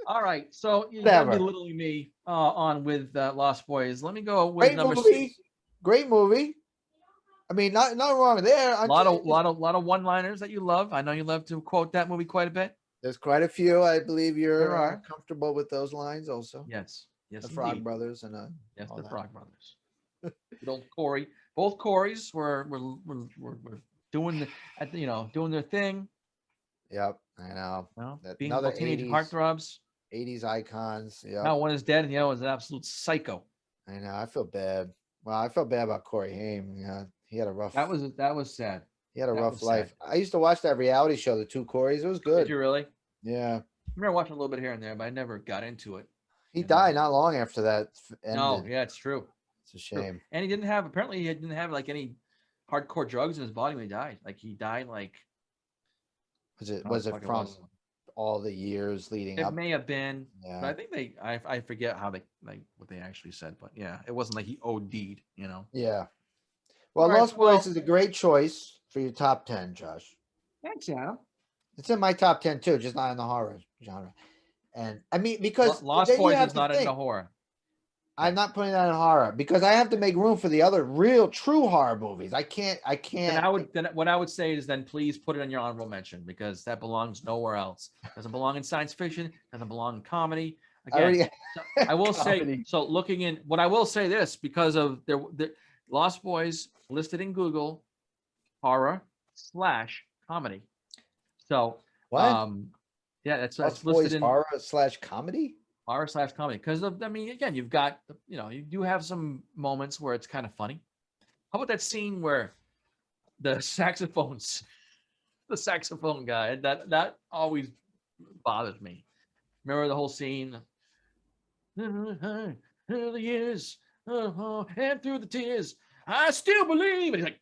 All right, so you're Whatever. belittling me on with Lost Boys. Let me go with Great number movie. 6. Great movie. I mean, not wrong there. A lot of one-liners that you love. I know you love to quote that movie quite a bit. There's quite a few. I believe There you're are. comfortable with those lines also. Yes, The indeed. Frog Brothers and Yes, all the that. Frog Brothers. Good old Corey. Both Corys were doing doing their thing. Yep, I know. Being Another teenage 80s heartthrobs. 80s icons. Yeah. Now one is dead and the other is an absolute psycho. I know. I feel bad. Well, I felt bad about Corey Haim. Yeah, he had a rough. That was sad. He had a that rough was life. sad. I used to watch that reality show, The Two Corys. It was good. Did you really? Yeah. I remember watching a little bit here and there, but I never got into it. He died not long after that ended. No, yeah, it's true. It's a shame. And he didn't have like any hardcore drugs in his body when he died. Like he died like Was it from all the years leading it up? may have been. Yeah. But I think I forget how they what they actually said, but yeah, it wasn't like he OD'd, Yeah. Well, All right, Lost Boys is a great choice for your top 10, Josh. Thanks, Adam. It's in my top 10 too, just not in the horror genre. And I mean, because Lost then you Boys have is to not think, into horror. I'm not putting that in horror because I have to make room for the other real true horror movies. I can't. Then what I would say is then please put it on your honorable mention because that belongs nowhere else. Doesn't belong in science fiction. Doesn't belong in comedy. Again, I will say. So looking in, what I will say this because of the Lost Boys listed in Google, horror / comedy. So what? Yeah, that's Lost listed Boys in horror / comedy. horror / comedy because I mean again you've got you do have some moments where it's kind of funny. How about that scene where the saxophone guy that always bothers me. Remember the whole scene? Through the years and through the tears, I still believe. And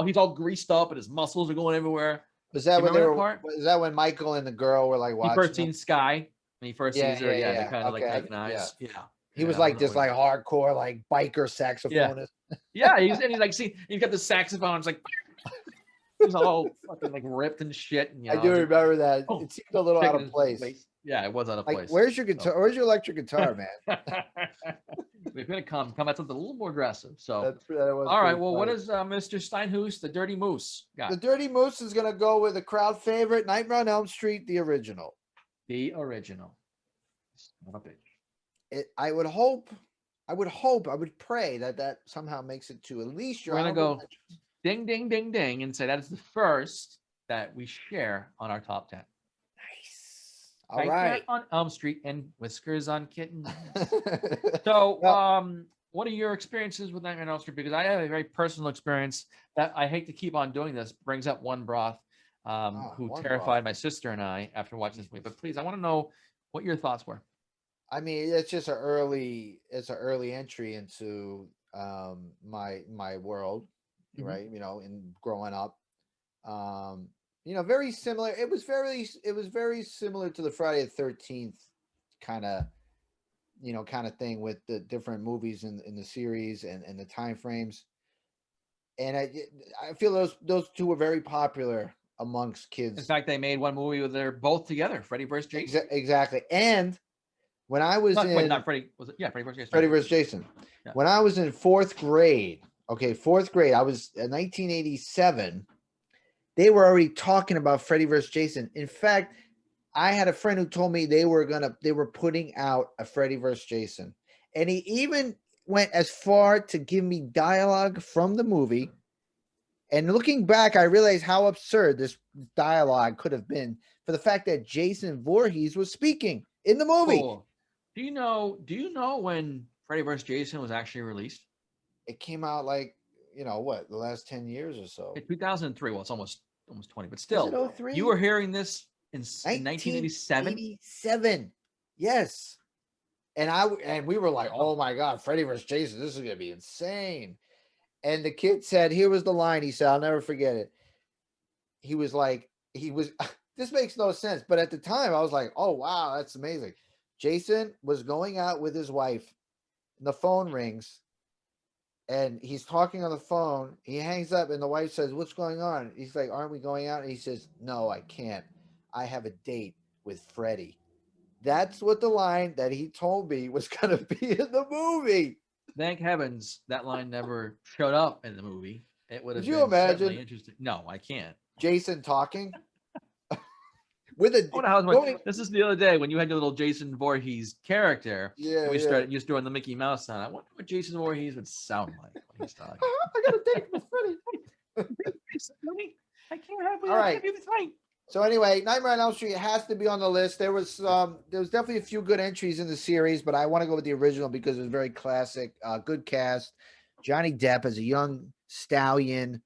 he's all greased up and his muscles are going everywhere. Was that when they were? Was that when Michael and the girl were like watching? He first seen Sky. When he first sees her, they're kind of like making eyes. Yeah. He was like this, like hardcore, like biker saxophonist. Yeah, he's like, see, he's got the saxophone. It's like he's all fucking like ripped and shit. And, I do remember that. It seemed a little out of place. Yeah, it was out of place. Where's your guitar? Where's your electric guitar, man? We're gonna come at something a little more aggressive. So that was all right. Well, funny. what is Mr. Steinhuis, the Dirty Moose, got? The Dirty Moose is gonna go with a crowd favorite, Nightmare on Elm Street, the original. The original. Son of a bitch. I would pray that somehow makes it to at least your. We're gonna go ding, ding, ding, ding, and say that is the first that we share on our top 10. Nice. All right. On Elm Street and Whiskers on Kittens. So, what are your experiences with Nightmare on Elm Street? Because I have a very personal experience that I hate to keep on doing this. Brings up one broth, who terrified my sister and I after watching this movie. But please, I want to know what your thoughts were. I mean, it's an early entry into my world, Mhm. right? You know, in growing up, um, you know, very similar. It was very similar to the Friday the 13th kind of kind of thing with the different movies in the series and the time frames. And I feel those two were very popular amongst In kids. fact, they made one movie where they're both together, Freddy versus Jason. Exactly. And when I was Not wait, in not Freddy. Was it? Yeah, Freddy versus Jason. Freddy Right. vs. Jason, Yeah. when I was in fourth grade, okay, fourth grade, I was in 1987. They were already talking about Freddy vs. Jason. In fact, I had a friend who told me they were putting out a Freddy vs. Jason, and he even went as far to give me dialogue from the movie. And looking back, I realized how absurd this dialogue could have been for the fact that Jason Voorhees was speaking in the movie. Cool. Do you know when Freddy vs. Jason was actually released? It came out like, what, the last 10 years or so. In 2003. Well, it's almost 20, but Was it still, oh you 03? were hearing this in 1987. 1987. Yes. And we were like, "Oh my god, Freddy vs. Jason, this is going to be insane." And the kid said, here was the line he said, I'll never forget it. He was like, he was this makes no sense, but at the time I was like, "Oh wow, that's amazing." Jason was going out with his wife, and the phone rings, and he's talking on the phone. He hangs up, and the wife says, "What's going on?" He's like, "Aren't we going out?" And he says, "No, I can't. I have a date with Freddy." That's what the line that he told me was going to be in the movie. Thank heavens that line never showed up in the movie. It would Could have you been certainly imagine interesting. No, I can't. Jason talking with Oh, a the hell's my? going? This is the other day when you had your little Jason Voorhees character, and Yeah, we yeah. started just doing the Mickey Mouse sound. I wonder what Jason Voorhees would sound like when he's talking. I got a date with Freddy. I can't have. All I can't right. do this right. So anyway, Nightmare on Elm Street has to be on the list. There was definitely a few good entries in the series, but I want to go with the original because it was very classic. Good cast. Johnny Depp as a young stallion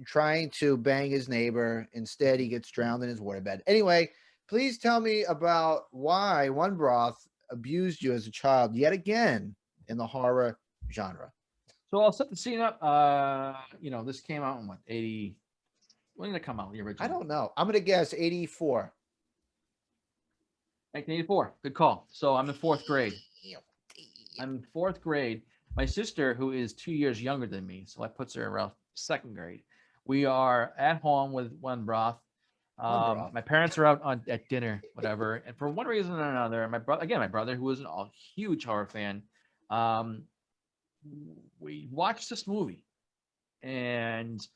trying to bang his neighbor. Instead, he gets drowned in his waterbed. Anyway, please tell me about why One Broth abused you as a child yet again in the horror genre. So I'll set the scene up. This came out in what 80? When did it come out? The I original, don't know. I'm gonna guess 84. 1984. Good call. So I'm in fourth grade. I'm in fourth grade. My sister, who is 2 years younger than me, so that puts her around second grade. We are at home with One Broth. One Broth. My parents are out at dinner, whatever, and for one reason or another, my brother, who is a huge horror fan, um, we watched this movie, and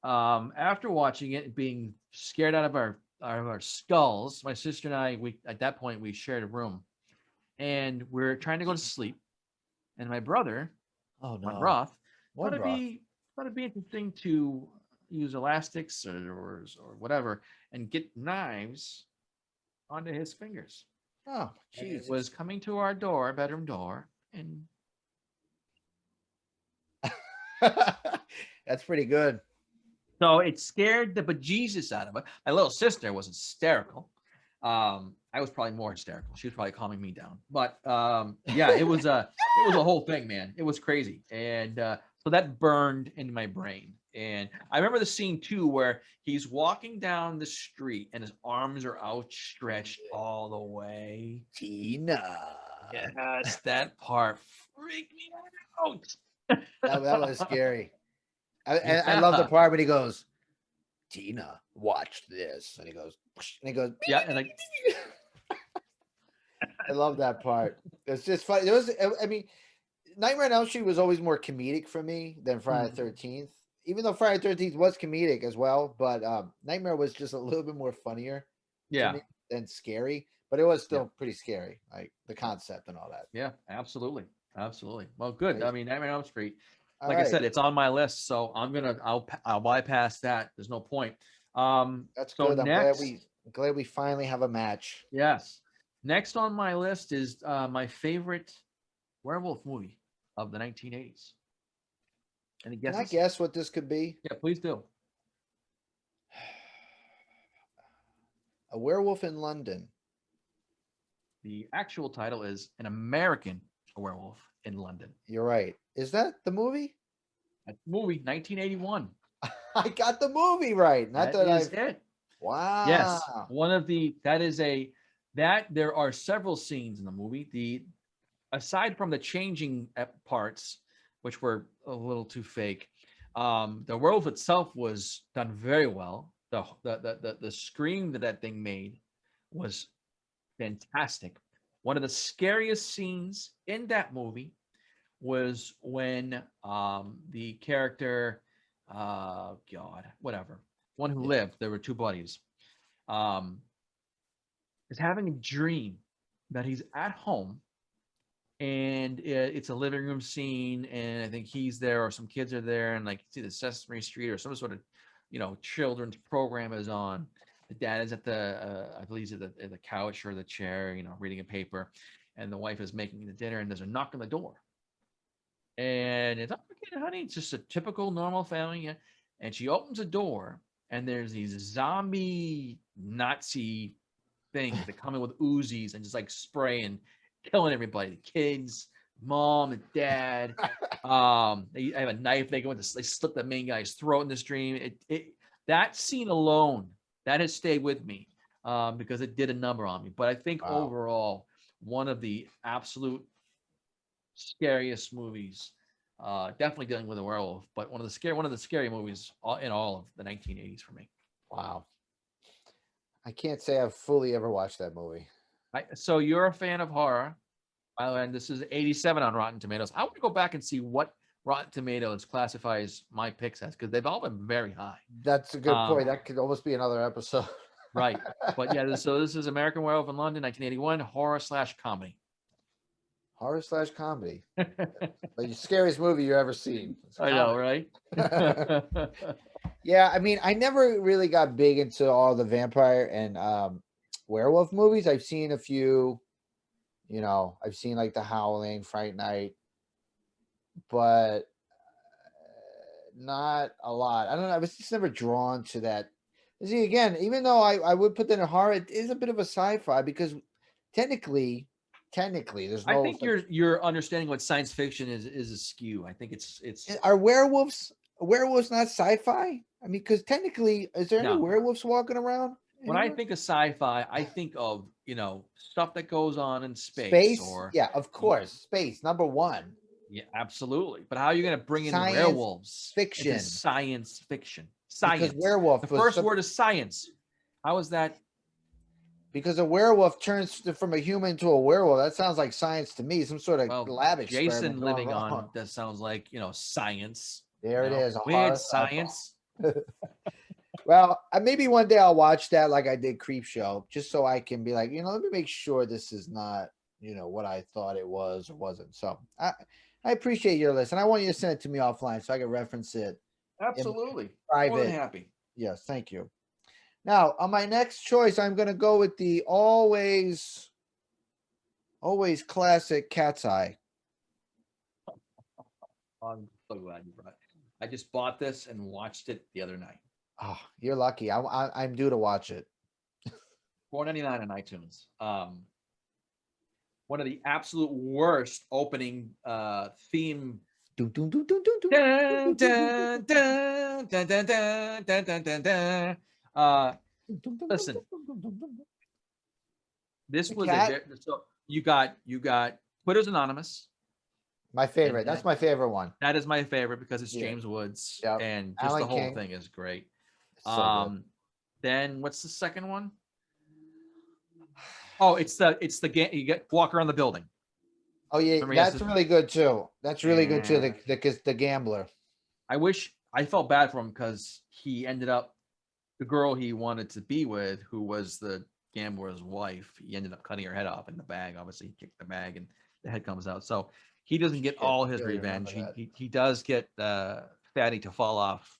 after watching it, being scared out of our skulls, my sister and I, we at that point we shared a room, and we're trying to go to sleep, and my brother, Oh One no. Broth, thought One it'd Broth. be thought it'd be interesting to use elastics or whatever and get knives onto his fingers. Oh, And it Jesus. was coming to our bedroom door, and That's pretty good. so it scared the bejesus out of her. My little sister was hysterical. I was probably more hysterical. She was probably calming me down. But yeah, it was a whole thing, man. It was crazy, and so that burned in my brain. And I remember the scene too, where he's walking down the street and his arms are outstretched all the way. Tina. Yes, that part freaked me out. That was scary. I love the Yeah, part when he goes, Tina, watch this. And he goes, "Whoosh," and he goes, yeah, and like I love that part. It's just funny. There was, I mean, Nightmare on Elm Street was always more comedic for me than Friday the mm, 13th. Even though Friday the 13th was comedic as well, but Nightmare was just a little bit more funnier to yeah, me than scary. But it was yeah. still pretty scary, like the concept and all that. Yeah, absolutely. Absolutely. Well, good. I Crazy. mean, Nightmare on Elm Street, All like I right. said, it's on my list, so I'll bypass that. There's no point. Um, That's so good. next, I'm glad we finally have a match. yes, next on my list is my favorite werewolf movie of the 1980s. Any Can I guesses? guess what this could be? Yeah, please do. A Werewolf in London. The actual title is An American Werewolf in London. You're right. Is that the movie? That movie, 1981. I got the movie right. Not That that is I've. it. Yes, Wow. one of the that is a that there are several scenes in the movie. The aside from the changing parts, which were a little too fake, the werewolf itself was done very well. The scream that that thing made was fantastic. One of the scariest scenes in that movie was when the character, God, whatever, one who Yeah. lived, there were two buddies, um, is having a dream that he's at home and it's a living room scene, and I think he's there or some kids are there, and like see the Sesame Street or some sort of, children's program is on. The dad is at the, I believe he's at the couch or the chair, reading a paper, and the wife is making the dinner, and there's a knock on the door, and it's, okay, honey, it's just a typical normal family, yeah. And she opens the door, and there's these zombie Nazi things that come in with Uzis and just like spraying, killing everybody. The kids, mom and dad. They have a knife. They they slit the main guy's throat in this dream. That scene alone, that has stayed with me because it did a number on me. But I think Wow. overall, one of the absolute scariest movies. Definitely dealing with a werewolf, but one of the scary movies in all of the 1980s for me. Wow. I can't say I've fully ever watched that movie. So you're a fan of horror, and this is 87 on Rotten Tomatoes. I want to go back and see what Rotten Tomatoes classifies my picks as because they've all been very high. That's a good point. That could almost be another episode. Right. But yeah, so this is American Werewolf in London, 1981, horror/comedy. Horror/comedy. The scariest movie you ever seen. I know, right? Yeah, I mean, I never really got big into all the vampire and werewolf movies. I've seen a few, I've seen like The Howling, Fright Night, but not a lot. I don't know. I was just never drawn to that. See, again, even though I would put that in horror, it is a bit of a sci-fi because technically, there's no. I think your understanding what science fiction is askew. I think it's Are werewolves not sci-fi? I mean, because technically, is there any No. werewolves walking around? When I anywhere? think of sci-fi, I think of stuff that goes on in Space, or yeah, of course, space number one. yeah, absolutely. But how are you going to bring in Science werewolves fiction. into science fiction? Because Science. werewolf The was first word is science. How is that? because a werewolf turns from a human to a werewolf. That sounds like science to me. Some sort of Well, lab experiment. Jason gone living wrong. on that sounds like science. There it is. a Weird horror science. Well, maybe one day I'll watch that like I did Creep Show, just so I can be like, let me make sure this is not, what I thought it was or wasn't. So I appreciate your list, and I want you to send it to me offline so I can reference it. Absolutely. Private. More than happy. Yes, thank you. Now, on my next choice, I'm going to go with the always classic Cat's Eye. I'm so glad you brought it. I just bought this and watched it the other night. Oh, you're lucky. I'm due to watch it. $4.99 on iTunes. One of the absolute worst opening theme. Dun, dun, dun, dun, dun, dun, Dun, dun, dun, dun, dun, dun, dun, dun, dun. Listen, this The was cat? so you got Twitter's Anonymous. My favorite. That's my favorite one. That is my favorite because it's Yeah. James Woods, Yep. and just Alan the whole King. thing is great. So good. Then what's the second one? Oh, it's the you get walk around the building. Oh yeah, Remember, yes, that's really good too. That's really good too. The gambler. I felt bad for him because he ended up the girl he wanted to be with, who was the gambler's wife. He ended up cutting her head off in the bag. Obviously, he kicked the bag and the head comes out. So he doesn't get all his really remember revenge. that. He does get Fatty to fall off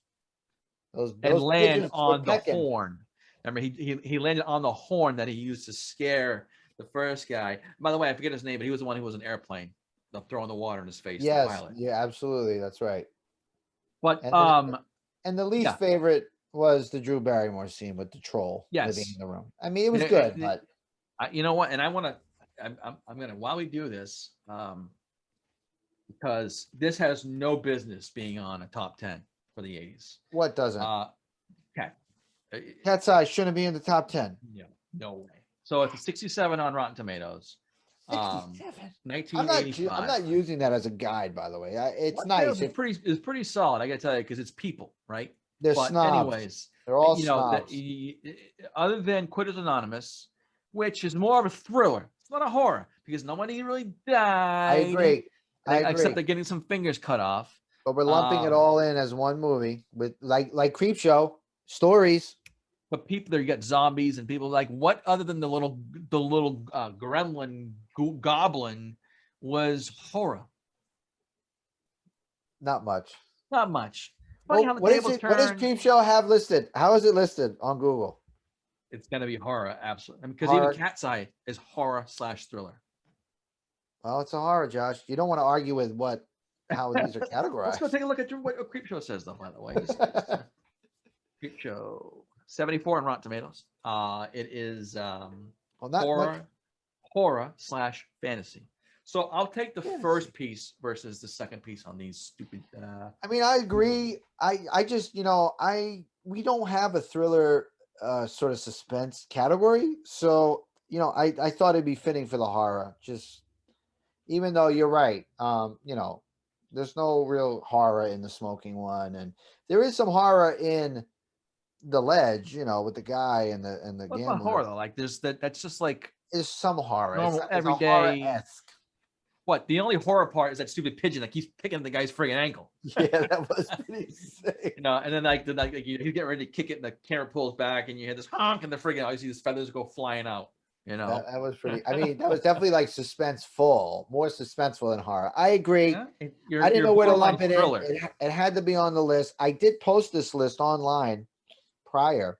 Those and land pigeons were on the pecking. horn. Remember, he landed on the horn that he used to scare the first guy. By the way, I forget his name, but he was the one who was an airplane, throwing the water in his face. The Yes, pilot. yeah, absolutely. That's right. But And the least yeah. favorite was the Drew Barrymore scene with the troll Yes. living in the room. I mean, it was And good, but you know what? And I want to I'm gonna while we do this, because this has no business being on a top 10 for the 80s. What doesn't? Okay. Cat's Eye shouldn't be in the top 10. No way. So it's a 67 on Rotten Tomatoes. 67. 1985. I'm not using that as a guide, by the way. It's Rotten nice. Tomatoes is pretty solid. I gotta tell you, because it's people, right? They're But snobs. anyways, They're all you know, snobs. other than Quitters Anonymous, which is more of a thriller. It's not a horror because nobody really died. I agree. Except they're getting some fingers cut off. But we're lumping it all in as one movie with like Creepshow stories. But people there, you got zombies and people like what other than the little gremlin goblin was horror? Not much. Not much. Funny how the What tables turn. What does Creepshow have listed? How is it listed on Google? It's gonna be horror, absolutely. Because even Cat's Eye is horror/thriller. Well, it's a horror, Josh. You don't want to argue with how these are categorized. Let's go take a look at what Creepshow says, though. By the way, Creepshow 74 on Rotten Tomatoes. It is horror/fantasy. So I'll take the first piece versus the second piece on these stupid. I mean, I agree. I just we don't have a thriller sort of suspense category, so I thought it'd be fitting for the horror. Just even though you're right, there's no real horror in the smoking one, and there is some horror in The Ledge, with the guy and the What's gambler. not horror though? Like that's just like there's some horror. Normal everyday. What? The only horror part is that stupid pigeon that keeps picking the guy's friggin' ankle. Yeah, that was pretty sick. And then he's getting ready to kick it, and the camera pulls back, and you hear this honk, and the friggin' you see this feathers go flying out. That was pretty. I mean, that was definitely like suspenseful, more suspenseful than horror. I agree. Yeah, I didn't know where to lump it in. It had to be on the list. I did post this list online prior,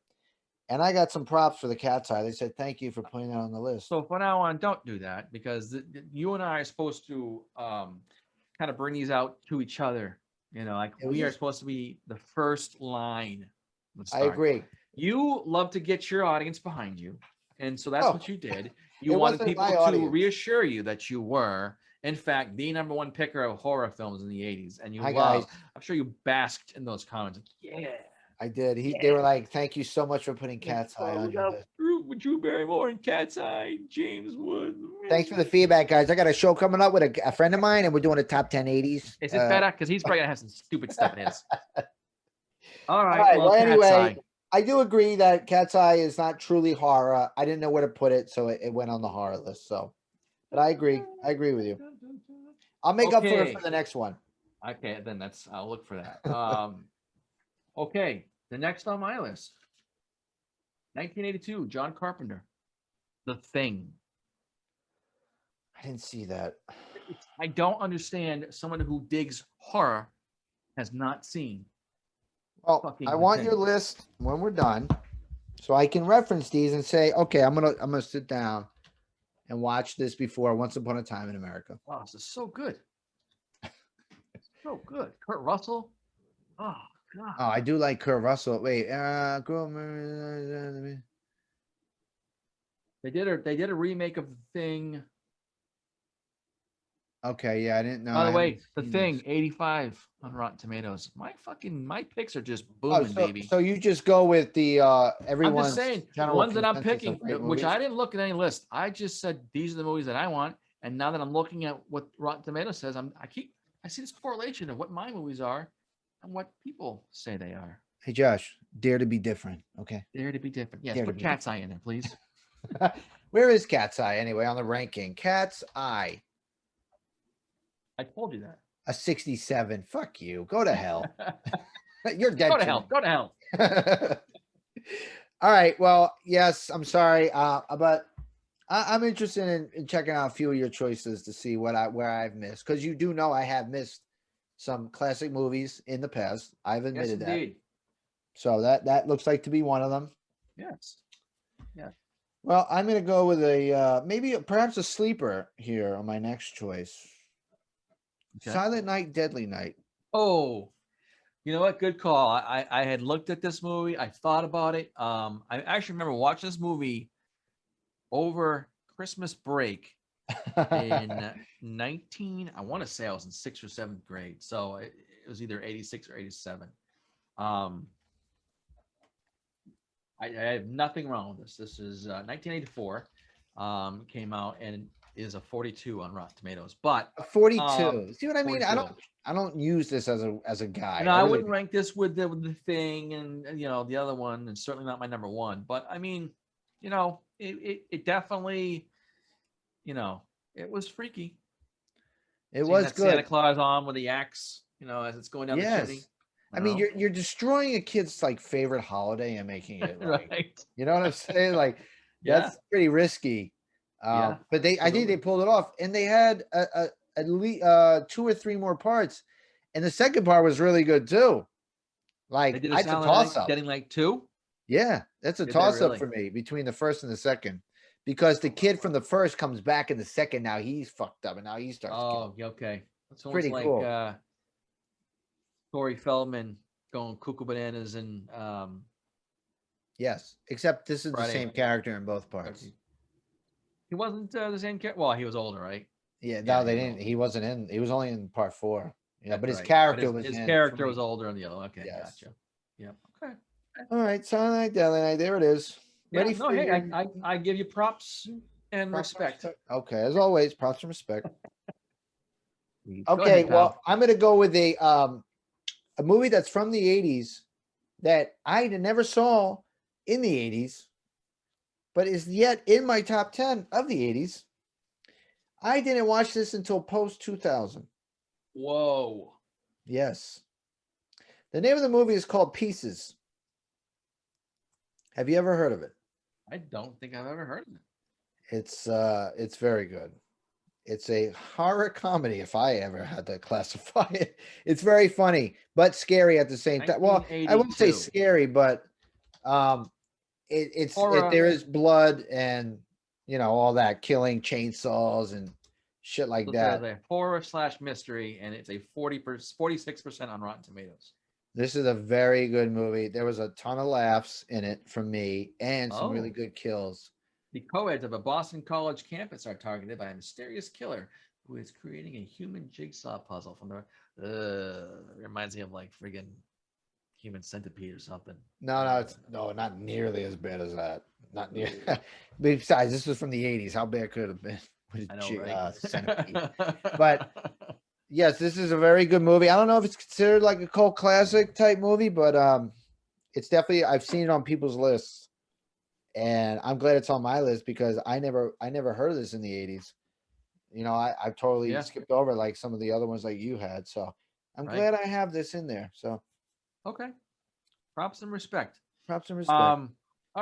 and I got some props for the Cat's Eye. They said thank you for putting that on the list. So from now on, don't do that because you and I are supposed to kind of bring these out to each other. We are supposed to be the first line. I agree. You love to get your audience behind you. And so that's what you did. You wanted people to reassure you that you were, in fact, the number one picker of horror films in the 80s. And I'm sure you basked in those comments. Like, yeah. I did. They were like, thank you so much for putting Cat's Eye on your list. With Drew Barrymore and Cat's Eye, James Wood. Thanks for the feedback, guys. I got a show coming up with a friend of mine, and we're doing a top 10 80s. Is it better? Because he's probably going to have some stupid stuff in his. All right. Well, anyway. I do agree that Cat's Eye is not truly horror. I didn't know where to put it, so it went on the horror list. But I agree. I agree with you. I'll make up for it for the next one. Okay, then I'll look for that. Okay, the next on my list, 1982, John Carpenter, The Thing. I didn't see that. I don't understand someone who digs horror has not seen. Well, I want your list when we're done, so I can reference these and say, okay, I'm gonna sit down and watch this before Once Upon a Time in America. Wow, this is so good. So good. Kurt Russell. Oh God. Oh, I do like Kurt Russell. Wait, they did a remake of The Thing. Okay, yeah, I didn't know. By the way, The Thing, 85 on Rotten Tomatoes. My picks are just booming, baby. So you just go with the everyone's. I'm just saying, the ones that I'm picking, which I didn't look at any list. I just said these are the movies that I want, and now that I'm looking at what Rotten Tomatoes says, I see this correlation of what my movies are and what people say they are. Hey Josh, dare to be different, okay? Dare to be different. Yes, put Cat's Eye in there, please. Where is Cat's Eye anyway on the ranking? Cat's Eye. I told you that. A 67. Fuck you. Go to hell. You're dead. Go to hell. Go to hell. All right. Well, yes, I'm sorry. But I'm interested in checking out a few of your choices to see where I've missed. Because you do know I have missed some classic movies in the past. I've admitted that. So that looks like to be one of them. Yes. Yeah. Well, I'm going to go with perhaps a sleeper here on my next choice. Okay. Silent Night, Deadly Night. Oh, you know what? Good call. I had looked at this movie. I thought about it. I actually remember watching this movie over Christmas break in 19. I want to say I was in 6th or 7th grade, so it was either 86 or 87. Um, I have nothing wrong with this. This is 1984. Came out and is a 42 on Rotten Tomatoes, but 42. See what I mean? 42. I don't use this as a guide. And I I really wouldn't rank this with the thing and the other one, and certainly not my number one. But I mean, it definitely, it was freaky. it Seeing was that Santa good. Claus on with the axe, as it's going down the chimney. Yes. You I mean, know, you're destroying a kid's like favorite holiday and making it like, right? you know what I'm saying? Like Yeah, that's pretty risky. yeah, But I think they absolutely. pulled it off, and they had at least 2 or 3 more parts, and the second part was really good too. They Like did a it's a Silent toss Night, up. Dead Like 2. Yeah, that's a Did they toss up really? for me between the first and the second, because the kid from the first comes back in the second. Now he's fucked up, and now he starts killing. Oh, okay. It's almost Pretty like cool. Corey Feldman going cuckoo bananas and Yes, except this is the Friday. same character in both parts. He wasn't the same character. Well, he was older, right? Yeah, Yeah, no, he they was didn't. older. He wasn't in. He was only in part 4. Yeah, but That's his right. But character his was his in character was 3. older in the other. Okay, Yes. gotcha. Yep. Okay. All right, Silent Night, Deadly Night. There it is. Yeah. Ready No. for Hey, your I give you props and props and respect. respect? Okay, as always, props and respect. Go Okay, ahead, well, pal. I'm gonna go with a movie that's from the 80s that I never saw in the 80s, but is yet in my top 10 of the 80s. I didn't watch this until post 2000. Whoa. Yes. The name of the movie is called Pieces. Have you ever heard of it? I don't think I've ever heard of it. It's very good. It's a horror comedy, if I ever had to classify it. It's very funny, but scary at the same time. Well, I wouldn't say 1982. scary, but um, Horror. there is blood and all that killing chainsaws and shit like Listed as that. a horror slash mystery, and it's a 46% on Rotten Tomatoes. This is a very good movie. There was a ton of laughs in it from me and some really Oh. good kills. The co-eds of a Boston college campus are targeted by a mysterious killer who is creating a human jigsaw puzzle from the. Reminds me of like friggin' Human Centipede or something. No, not nearly as bad as that. Not near. Besides, this was from the 80s. How bad could it have been with I know, right? Centipede? But yes, this is a very good movie. I don't know if it's considered like a cult classic type movie, but it's definitely, I've seen it on people's lists, and I'm glad it's on my list because I never heard of this in the 80s. I've totally Yeah, skipped over like some of the other ones like you had. So I'm right. glad I have this in there. So Okay. Props and respect. props and respect. All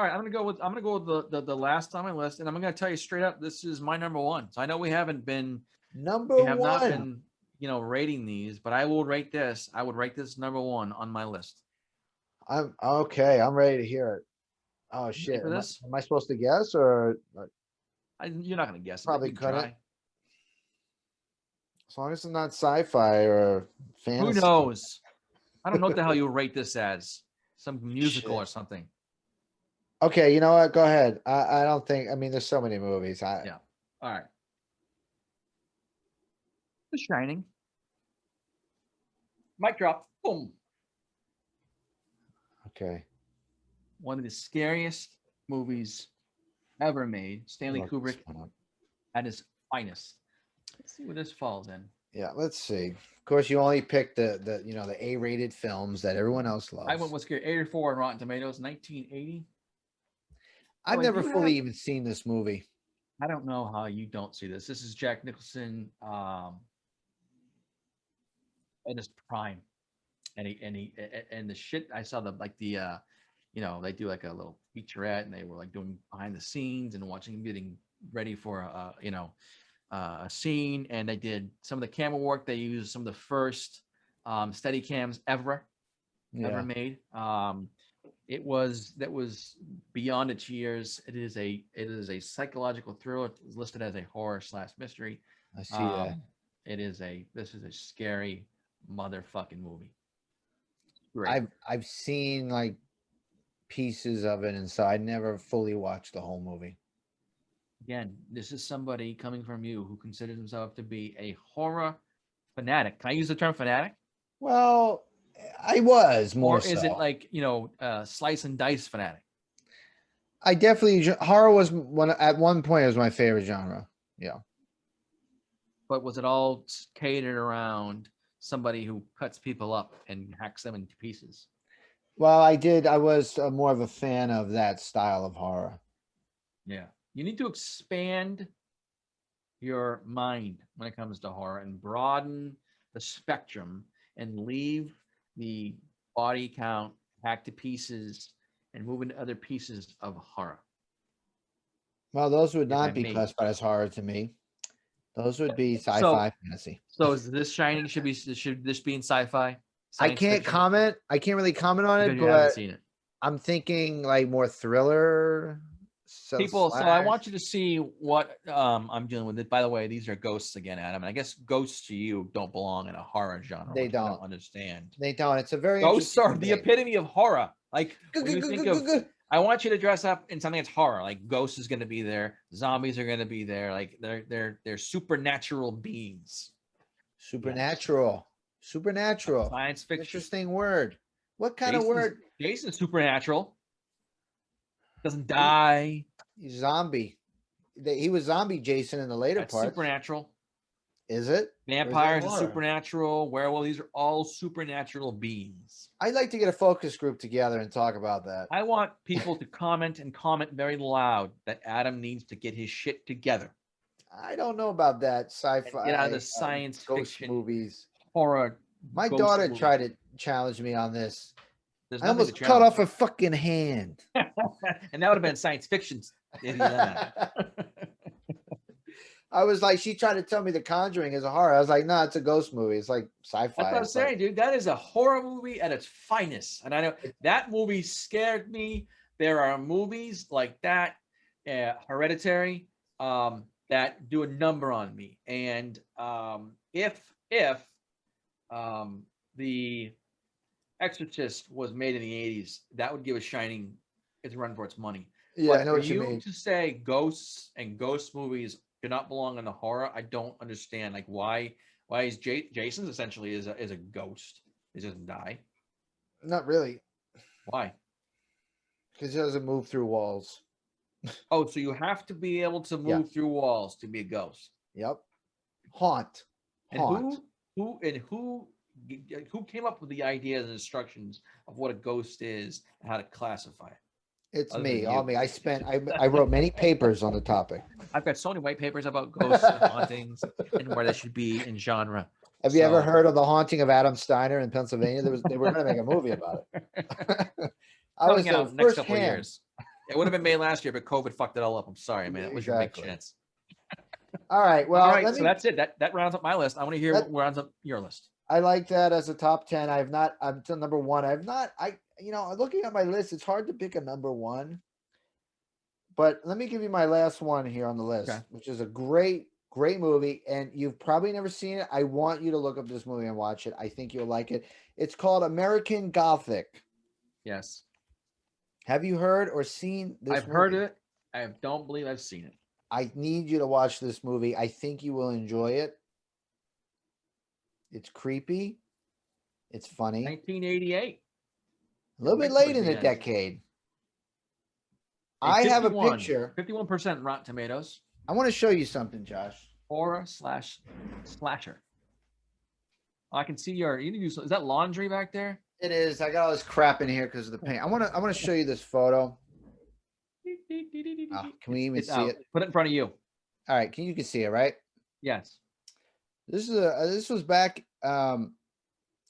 right, I'm gonna go with the last on my list, and I'm gonna tell you straight up, this is my number one. So I know we Number have not one. been, rating these, but I will rate this. I would rate this number one on my list. I'm okay. I'm ready to hear it. Oh You ready shit. for this? Am I supposed to guess or You're not gonna guess it, but probably you can couldn't? try. As long as it's not sci-fi or Who fantasy. knows? I don't know what the hell you rate this as. Some musical or Shit. something. Okay, you know what? Go ahead. I don't think. I mean, there's so many movies. Yeah. All right. The Shining. Mic drop. Boom. Okay. One of the scariest movies ever made. Stanley Look this Kubrick one up. at his finest. Let's see where this falls in. Yeah, let's see. Of course, you only picked the A-rated films that everyone else I went loves. with scary 84 on Rotten Tomatoes, 1980. I've Oh, never you have. fully even seen this movie. I don't know how you don't see this. This is Jack Nicholson in his prime, and the shit I saw they do like a little featurette, and they were like doing behind the scenes and watching him getting ready for a scene, and they did some of the camera work. They used some of the first steady cams ever Yeah, made. That was beyond its years. It is a psychological thriller. It's listed as a horror slash mystery. I see that. This is a scary motherfucking movie. Great. I've seen like pieces of it, and so I never fully watched the whole movie. Again, this is somebody coming from you who considers himself to be a horror fanatic. Can I use the term fanatic? Well, I was more Or is it so. like, slice and dice fanatic? I definitely horror was one at one point. It was my favorite genre. Yeah. But was it all catered around somebody who cuts people up and hacks them into pieces? Well, I did. I was more of a fan of that style of horror. Yeah. You need to expand your mind when it comes to horror and broaden the spectrum and leave the body count, hack to pieces, and move into other pieces of horror, Well, those would if I not be may. classified as horror to me. Those would be So, sci-fi fantasy. so is this Shining should this be in sci-fi, I science can't fiction? comment. I can't really comment on Because it, you haven't but seen it. I'm thinking like more thriller. So So I slash. want you to see what I'm dealing with. By the way, these are ghosts again, Adam. And I guess ghosts to you don't belong in a horror genre, They which I don't. don't understand. They don't. It's a very Ghosts interesting are the debate. epitome of horror. Like when you think of, I want you to dress up in something that's horror. Like ghosts is going to be there, zombies are going to be there. Like they're supernatural beings. Yes, Supernatural. Supernatural. science fiction. Interesting word. What kind of word? Jason's supernatural. Doesn't die. Zombie. He was zombie Jason in the later That's parts. supernatural. Is it? Vampires are supernatural. Werewolves, these are all supernatural beings. I'd like to get a focus group together and talk about that. I want people to comment very loud that Adam needs to get his shit together. I don't know about that sci-fi. Get out of the science fiction movies. horror. My daughter tried to challenge me on this. There's I almost cut off a fucking hand. And that would have been science fiction. I was like, she tried to tell me The Conjuring is a horror. I was like, no, it's a ghost movie. It's like sci-fi. That's what I'm saying, dude. That is a horror movie at its finest. And I know that movie scared me. There are movies like that, Hereditary, that do a number on me. And if The Exorcist was made in the 80s, that would give a Shining its run for its money. Yeah, but I know for what you you mean. to say ghosts and ghost movies do not belong in the horror, I don't understand. Like why is Jason's essentially is a ghost? He doesn't die. Not really. Why? Because he doesn't move through walls. Oh, so you have to be able to move through walls to be a ghost. Yep. Haunt. And who came up with the ideas and instructions of what a ghost is and how to classify it? It's me, all me. I wrote many papers on the topic. I've got so many white papers about ghosts and hauntings and where they should be in genre. Have you ever heard of the haunting of Adam Steiner in Pennsylvania? They were going to make a movie about it. I was next couple of years. It would have been made last year, but COVID fucked it all up. I'm sorry, man. It was your big chance. All right. Well, all right. So that's it. That rounds up my list. I want to hear what rounds up your list. I like that as a top 10. I'm to number one. Looking at my list, it's hard to pick a number one. But let me give you my last one here on the list, which is a great movie. And you've probably never seen it. I want you to look up this movie and watch it. I think you'll like it. It's called American Gothic. Yes. Have you heard or seen this movie? I've heard it. I don't believe I've seen it. I need you to watch this movie. I think you will enjoy it. It's creepy. It's funny. 1988. A little bit late in the decade. I have a picture. 51% Rotten Tomatoes. I want to show you something, Josh. Horror/slasher. I can see is that laundry back there? It is. I got all this crap in here because of the paint. I want to show you this photo. Can we even see it? Put it in front of you. All right. You can see it, right? Yes. This was back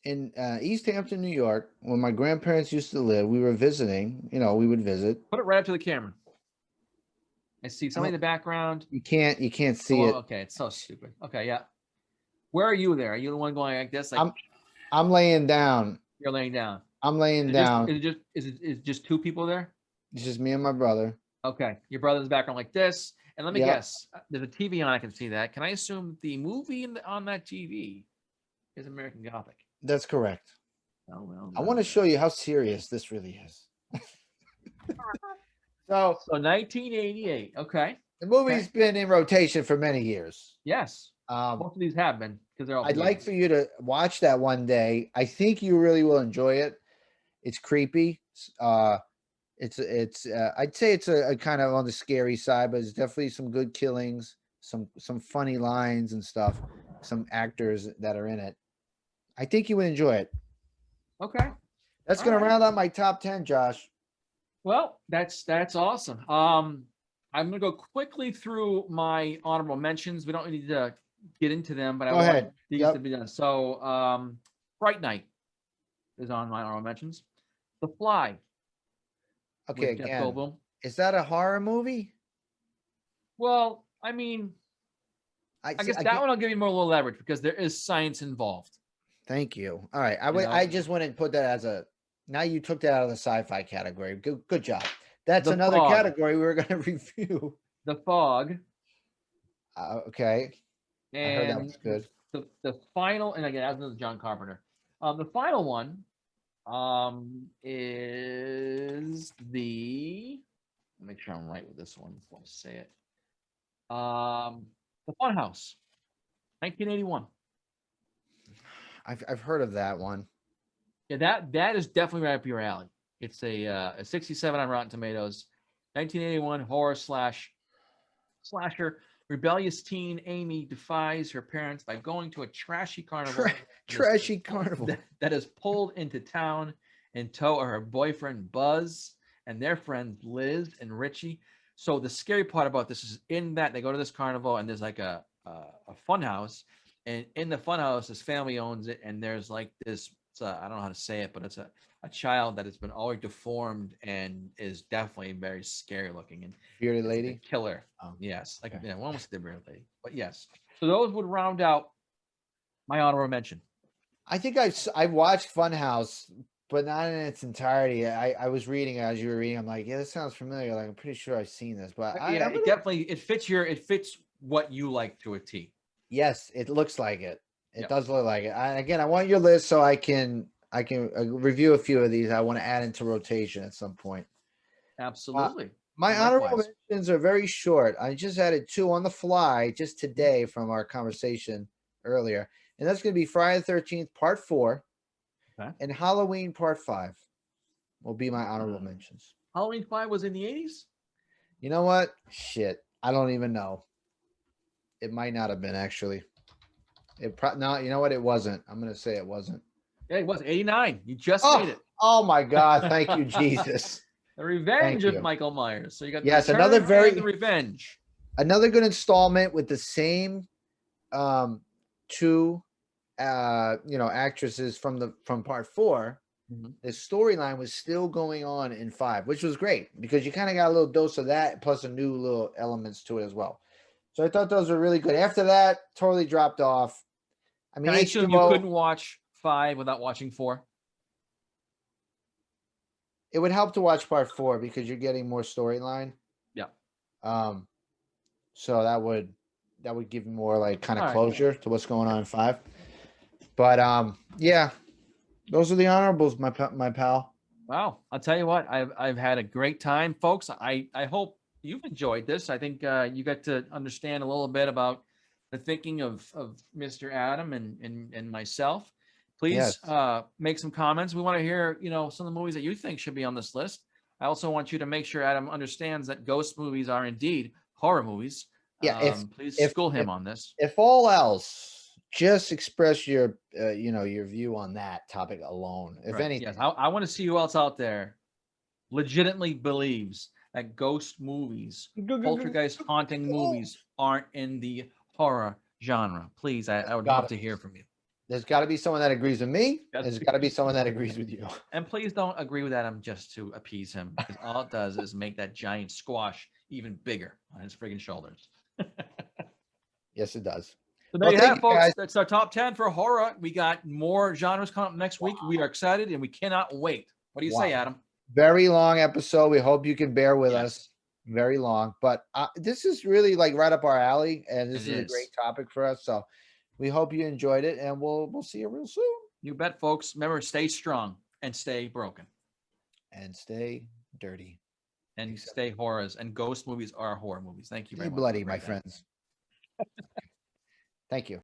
in East Hampton, New York, when my grandparents used to live. We were visiting. We would visit. Put it right up to the camera. I see somebody in the background. You can't see it. Okay, it's so stupid. Okay, yeah. Where are you there? Are you the one going like this? Like, I'm laying down. You're laying down. I'm laying down. Is it just two people there? It's just me and my brother. Okay, your brother's in the background like this. And let me guess, there's a TV on. I can see that. Can I assume the movie on that TV is American Gothic? That's correct. Oh well. I want to show you how serious this really is. So 1988. Okay. The movie's Okay. been in rotation for many years. Yes. Um, Most of these have been because they're all I'd from the like for 80s. you to watch that one day. I think you really will enjoy it. It's creepy. I'd say it's a kind of on the scary side, but it's definitely some good killings, some funny lines and stuff, some actors that are in it. I think you would enjoy it. Okay. That's All gonna right. round out my top 10, Josh. Well, that's awesome. I'm gonna go quickly through my honorable mentions. We don't need to get into them, but I Go want ahead. these to Yep. be done. So, Fright Night is on my honorable mentions. The Fly Okay, with Jeff again, Goldblum. is that a horror movie? Well, I mean, I I see. guess I that get. one I'll give you more little leverage because there is science involved. Thank you. All right. You I know, just wouldn't put that as a. Now you took that out of the sci-fi category. Good job. That's The another Fog, category we were going to review. The Fog, Okay, I heard that and was good. the final, and again, as is John Carpenter. The final one is the. Make sure I'm right with this one before I say it. The Funhouse, 1981. I've heard of that one. Yeah, that is definitely right up your alley. It's a 67 on Rotten Tomatoes, 1981 horror slasher. Rebellious teen Amy defies her parents by going to a trashy carnival Trashy carnival. that is pulled into town in tow of her boyfriend Buzz and their friends Liz and Richie. So the scary part about this is in that they go to this carnival and there's like a fun house, and in the fun house, this family owns it, and there's like this. I don't know how to say it, but it's a child that has been always deformed and is definitely very scary looking, and Bearded it's like a lady. killer. Oh, Yes, like okay. yeah, well, almost the real lady, but yes. So those would round out my honorable mention. I think I've watched Funhouse, but not in its entirety. I was reading as you were reading. I'm like, yeah, this sounds familiar. Like I'm pretty sure I've seen this, but Yeah, I'm it gonna. definitely it fits what you like to a T. Yes, it looks like it. It Yep, does look like it. Again, I want your list so I can review a few of these. I want to add into rotation at some point. Uh, absolutely. my honorable Likewise. mentions are very short. I just added two on the fly just today from our conversation earlier, and that's going to be Friday the 13th Part 4 Okay. and Halloween Part 5 will be my honorable mentions. Halloween 5 was in the 80s. You know what? Shit, I don't even know. It might not have been actually. No. You know what? It wasn't. I'm going to say it wasn't. Yeah, it was 89. You just made Oh, it. oh my God! Thank you, Jesus. The Thank Revenge of you. Michael Myers. So you got the Yes, another return and the very revenge. another good installment with the same um two actresses from part 4. Mhm. The storyline was still going on in 5, which was great because you kind of got a little dose of that plus a new little elements to it as well. So I thought those were really good. After that, totally dropped off. I mean, Can I assume you H2O, couldn't watch 5 without watching 4? it would help to watch part 4 because you're getting more storyline. Yeah. Um, so that would give you more like kind of All right. closure to what's going on in 5. But yeah, those are the honorables, my pal. Wow. I'll tell you what, I've had a great time, folks. I hope you've enjoyed this. I think you got to understand a little bit about the thinking of Mr. Adam and myself. Please Yes, make some comments. We want to hear, some of the movies that you think should be on this list. I also want you to make sure Adam understands that ghost movies are indeed horror movies. yeah. If Please if school if him on this. if all else, just express your view on that topic alone. If Right. Yes. anything, I want to see who else out there legitimately believes that ghost movies, poltergeist haunting movies aren't in the horror genre. Please, I would love gotta to be. hear from you. There's got to be someone that agrees with me. That's There's got to be someone that agrees with you. and please don't agree with Adam just to appease him, because all it does is make that giant squash even bigger on his friggin' shoulders. Yes, it does. So there Well, you thank have, you folks. guys. That's our top 10 for horror. We got more genres coming up next week. We are excited and we cannot wait. What do you say, Wow, Adam? very long episode. We hope you can bear with us. Yes, Very long, but this is really like right up our alley, and it this is a great is. topic for us. So we hope you enjoyed it, and we'll see you real soon. You bet, folks. Remember, stay strong and stay broken. And stay dirty. and stay horrors. And ghost movies are horror movies. Thank you very Stay much. bloody, my friends. Thank you.